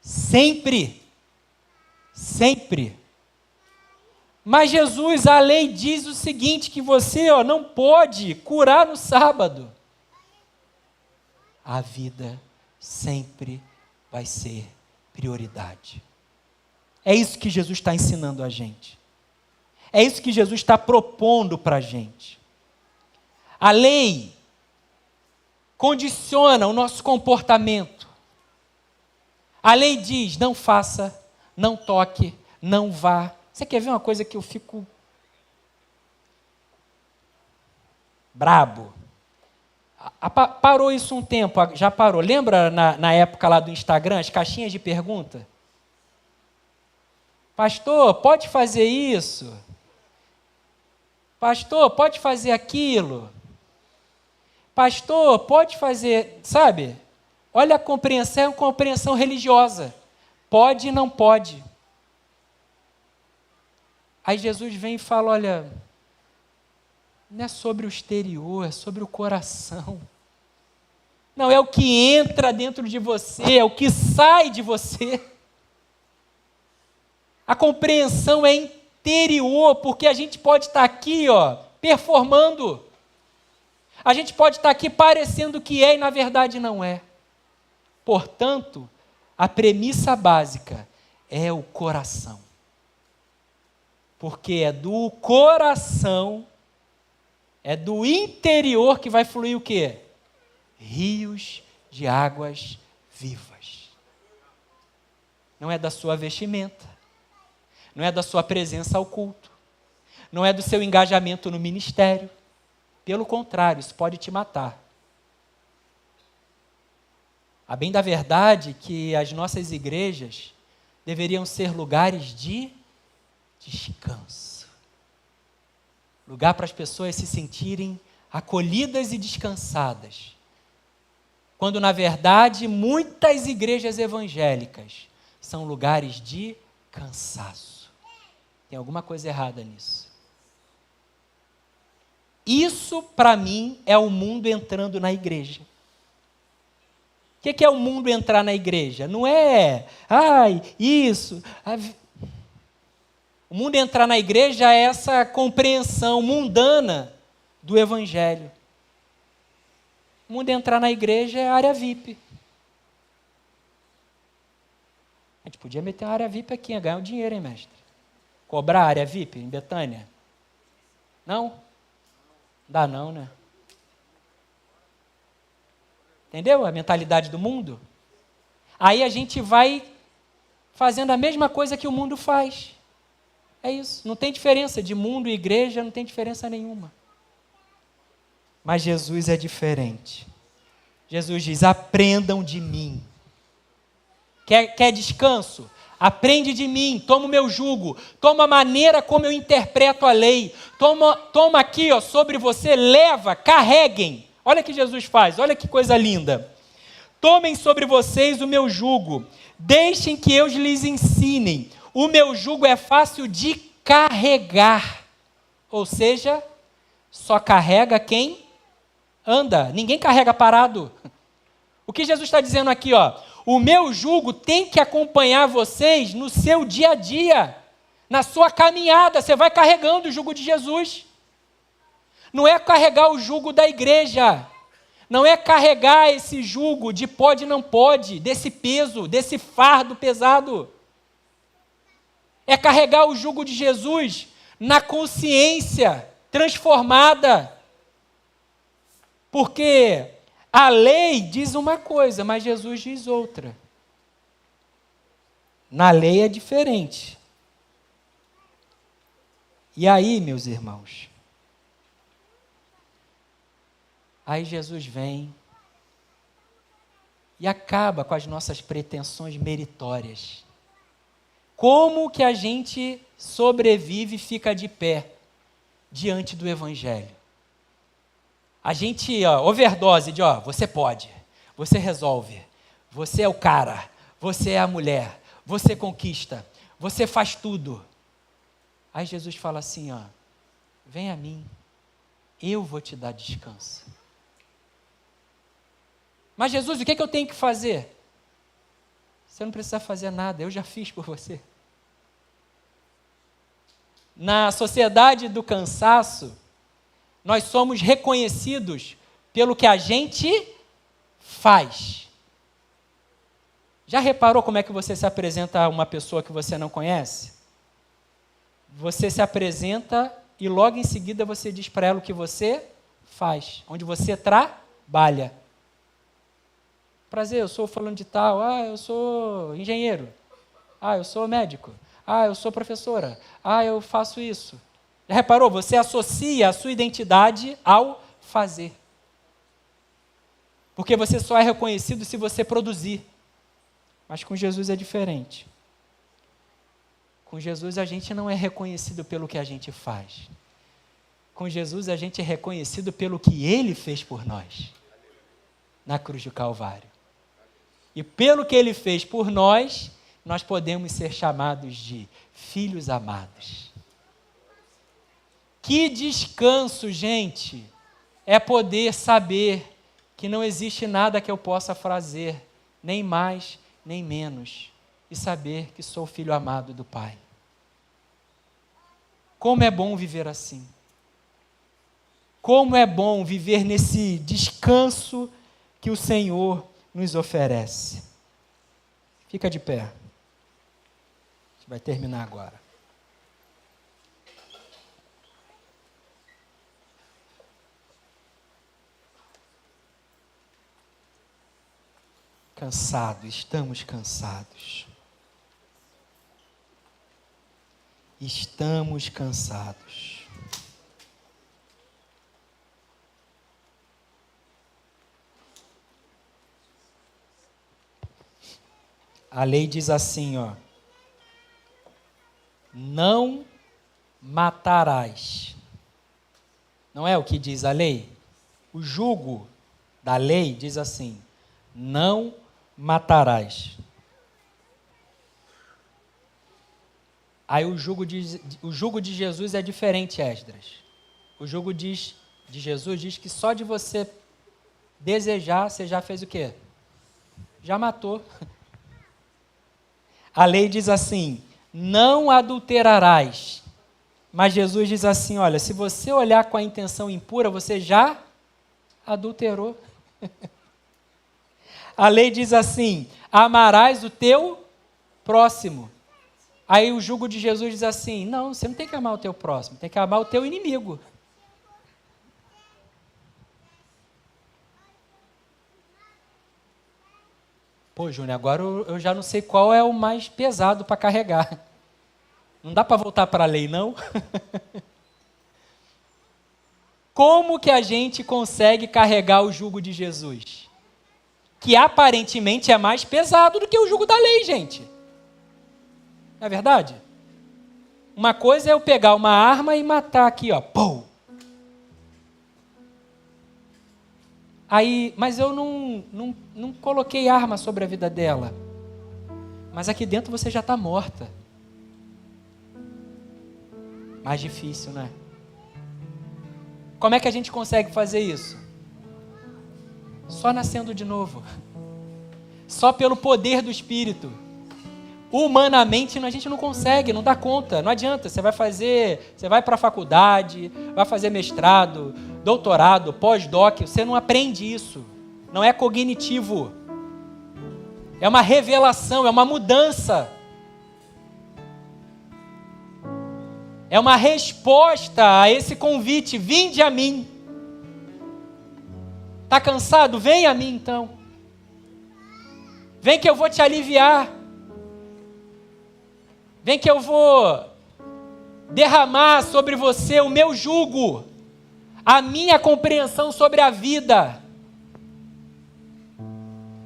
Sempre. Sempre. Mas Jesus, a lei diz o seguinte, que você, ó, não pode curar no sábado. A vida sempre vai ser prioridade. É isso que Jesus está ensinando a gente. É isso que Jesus está propondo para a gente. A lei condiciona o nosso comportamento. A lei diz, não faça, não toque, não vá. Você quer ver uma coisa que eu fico brabo? Parou isso um tempo, já parou. Lembra na época lá do Instagram, as caixinhas de pergunta? Pastor, pode fazer isso? Pastor, pode fazer aquilo? Pastor, pode fazer, sabe? Olha a compreensão, é uma compreensão religiosa. Pode e não pode. Aí Jesus vem e fala, olha, não é sobre o exterior, é sobre o coração. Não, é o que entra dentro de você, é o que sai de você. A compreensão é interior, porque a gente pode estar aqui, ó, performando. A gente pode estar aqui parecendo que é e na verdade não é. Portanto, a premissa básica é o coração. Porque é do coração, é do interior que vai fluir o quê? Rios de águas vivas. Não é da sua vestimenta, não é da sua presença ao culto, não é do seu engajamento no ministério. Pelo contrário, isso pode te matar. A bem da verdade que as nossas igrejas deveriam ser lugares de descanso. Lugar para as pessoas se sentirem acolhidas e descansadas. Quando, na verdade, muitas igrejas evangélicas são lugares de cansaço. Tem alguma coisa errada nisso. Isso, para mim, é o mundo entrando na igreja. O que é o mundo entrar na igreja? Não é, isso. O mundo entrar na igreja é essa compreensão mundana do evangelho. O mundo entrar na igreja é área VIP. A gente podia meter uma área VIP aqui, ia ganhar um dinheiro, hein, mestre? Cobrar a área VIP em Betânia? Não? Dá não, né? Entendeu a mentalidade do mundo? Aí a gente vai fazendo a mesma coisa que o mundo faz. É isso. Não tem diferença de mundo e igreja, não tem diferença nenhuma. Mas Jesus é diferente. Jesus diz: aprendam de mim. Quer descanso? Aprende de mim, toma o meu jugo, toma a maneira como eu interpreto a lei, toma aqui, sobre você, leva, carreguem. Olha o que Jesus faz, olha que coisa linda. Tomem sobre vocês o meu jugo, deixem que eu lhes ensinem. O meu jugo é fácil de carregar. Ou seja, só carrega quem anda, ninguém carrega parado. O que Jesus está dizendo aqui, o meu jugo tem que acompanhar vocês no seu dia a dia, na sua caminhada, você vai carregando o jugo de Jesus. Não é carregar o jugo da igreja, não é carregar esse jugo de pode e não pode, desse peso, desse fardo pesado. É carregar o jugo de Jesus na consciência transformada. Porque a lei diz uma coisa, mas Jesus diz outra. Na lei é diferente. E aí, meus irmãos, aí Jesus vem e acaba com as nossas pretensões meritórias. Como que a gente sobrevive e fica de pé diante do Evangelho? A gente, overdose de, você pode, você resolve, você é o cara, você é a mulher, você conquista, você faz tudo. Aí Jesus fala assim, vem a mim, eu vou te dar descanso. Mas Jesus, o que eu tenho que fazer? Você não precisa fazer nada, eu já fiz por você. Na sociedade do cansaço, nós somos reconhecidos pelo que a gente faz. Já reparou como é que você se apresenta a uma pessoa que você não conhece? Você se apresenta e logo em seguida você diz para ela o que você faz, onde você trabalha. Prazer, eu sou fulano de tal, eu sou engenheiro, eu sou médico, eu sou professora, eu faço isso. Já reparou? Você associa a sua identidade ao fazer. Porque você só é reconhecido se você produzir. Mas com Jesus é diferente. Com Jesus a gente não é reconhecido pelo que a gente faz. Com Jesus a gente é reconhecido pelo que Ele fez por nós, na cruz do Calvário. E pelo que Ele fez por nós, nós podemos ser chamados de filhos amados. Que descanso, gente, é poder saber que não existe nada que eu possa fazer, nem mais, nem menos, e saber que sou filho amado do Pai. Como é bom viver assim. Como é bom viver nesse descanso que o Senhor nos oferece. Fica de pé. A gente vai terminar agora. Estamos cansados. Estamos cansados. A lei diz assim, ó: não matarás. Não é o que diz a lei? O jugo da lei diz assim: não matarás. Aí o jugo de Jesus é diferente, Esdras. O jugo de Jesus diz que só de você desejar, você já fez o quê? Já matou. A lei diz assim: não adulterarás. Mas Jesus diz assim: olha, se você olhar com a intenção impura, você já adulterou. A lei diz assim: amarás o teu próximo. Aí o jugo de Jesus diz assim: não, você não tem que amar o teu próximo, tem que amar o teu inimigo. Pô, Júnior, agora eu já não sei qual é o mais pesado para carregar. Não dá para voltar para a lei, não? Como que a gente consegue carregar o jugo de Jesus? Que aparentemente é mais pesado do que o jugo da lei, gente. Não é verdade? Uma coisa é eu pegar uma arma e matar aqui, ó. Pum! Aí, mas eu não coloquei arma sobre a vida dela. Mas aqui dentro você já está morta. Mais difícil, né? Como é que a gente consegue fazer isso? Só nascendo de novo. Só pelo poder do Espírito. Humanamente a gente não consegue, não dá conta, não adianta. Você vai para a faculdade, vai fazer mestrado, doutorado, pós-doc, você não aprende isso. Não é cognitivo. É uma revelação, é uma mudança. É uma resposta a esse convite: vinde a mim. Está cansado? Vem a mim então. Vem que eu vou te aliviar. Vem que eu vou derramar sobre você o meu jugo, a minha compreensão sobre a vida.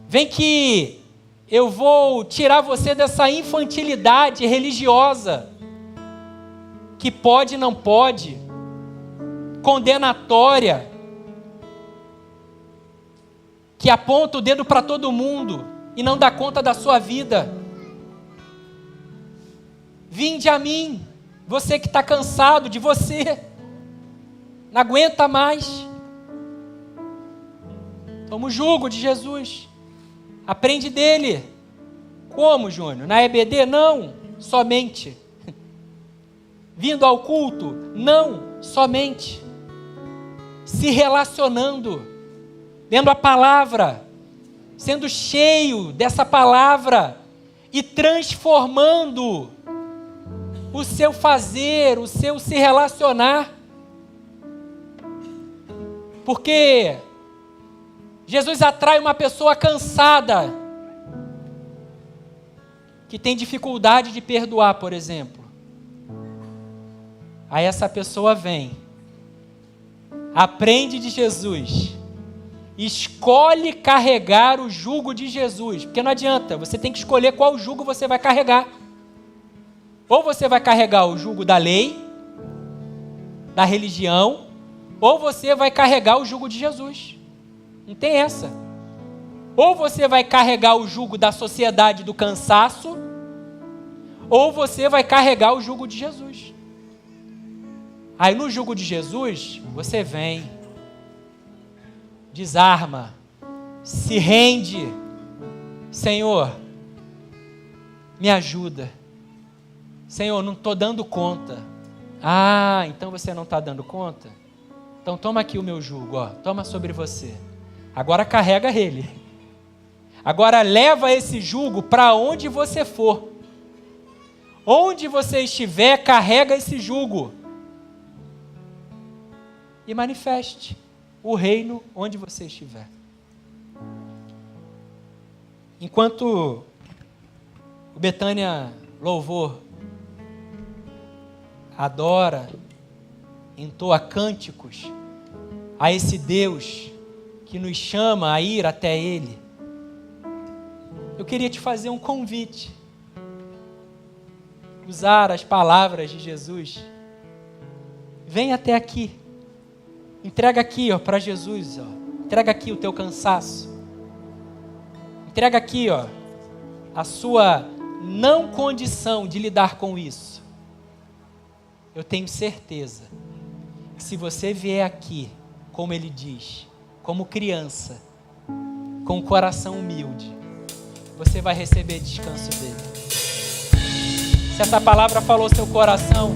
Vem que eu vou tirar você dessa infantilidade religiosa, que pode e não pode, condenatória, que aponta o dedo para todo mundo e não dá conta da sua vida. Vinde a mim, você que está cansado de você, não aguenta mais. Toma o jugo de Jesus, aprende dele. Como, Júnior? Na EBD? Não, somente. Vindo ao culto? Não, somente. Se relacionando, lendo a palavra, sendo cheio dessa palavra e transformando o seu fazer, o seu se relacionar. Porque Jesus atrai uma pessoa cansada, que tem dificuldade de perdoar, por exemplo. Aí essa pessoa vem, aprende de Jesus, escolhe carregar o jugo de Jesus, porque não adianta, você tem que escolher qual jugo você vai carregar. Ou você vai carregar o jugo da lei, da religião, ou você vai carregar o jugo de Jesus. Não tem essa. Ou você vai carregar o jugo da sociedade do cansaço, ou você vai carregar o jugo de Jesus. Aí no jugo de Jesus, você vem, desarma, se rende. Senhor, me ajuda. Senhor, não estou dando conta. Ah, então você não está dando conta? Então toma aqui o meu jugo, ó, toma sobre você. Agora carrega ele. Agora leva esse jugo para onde você for. Onde você estiver, carrega esse jugo. E manifeste o reino onde você estiver. Enquanto o Betânia Louvor adora, entoa cânticos a esse Deus que nos chama a ir até Ele, eu queria te fazer um convite. Usar as palavras de Jesus. Vem até aqui. Entrega aqui, ó, para Jesus, ó. Entrega aqui o teu cansaço. Entrega aqui, ó, a sua não condição de lidar com isso. Eu tenho certeza que se você vier aqui, como ele diz, como criança, com o coração humilde, você vai receber descanso dele. Se essa palavra falou seu coração,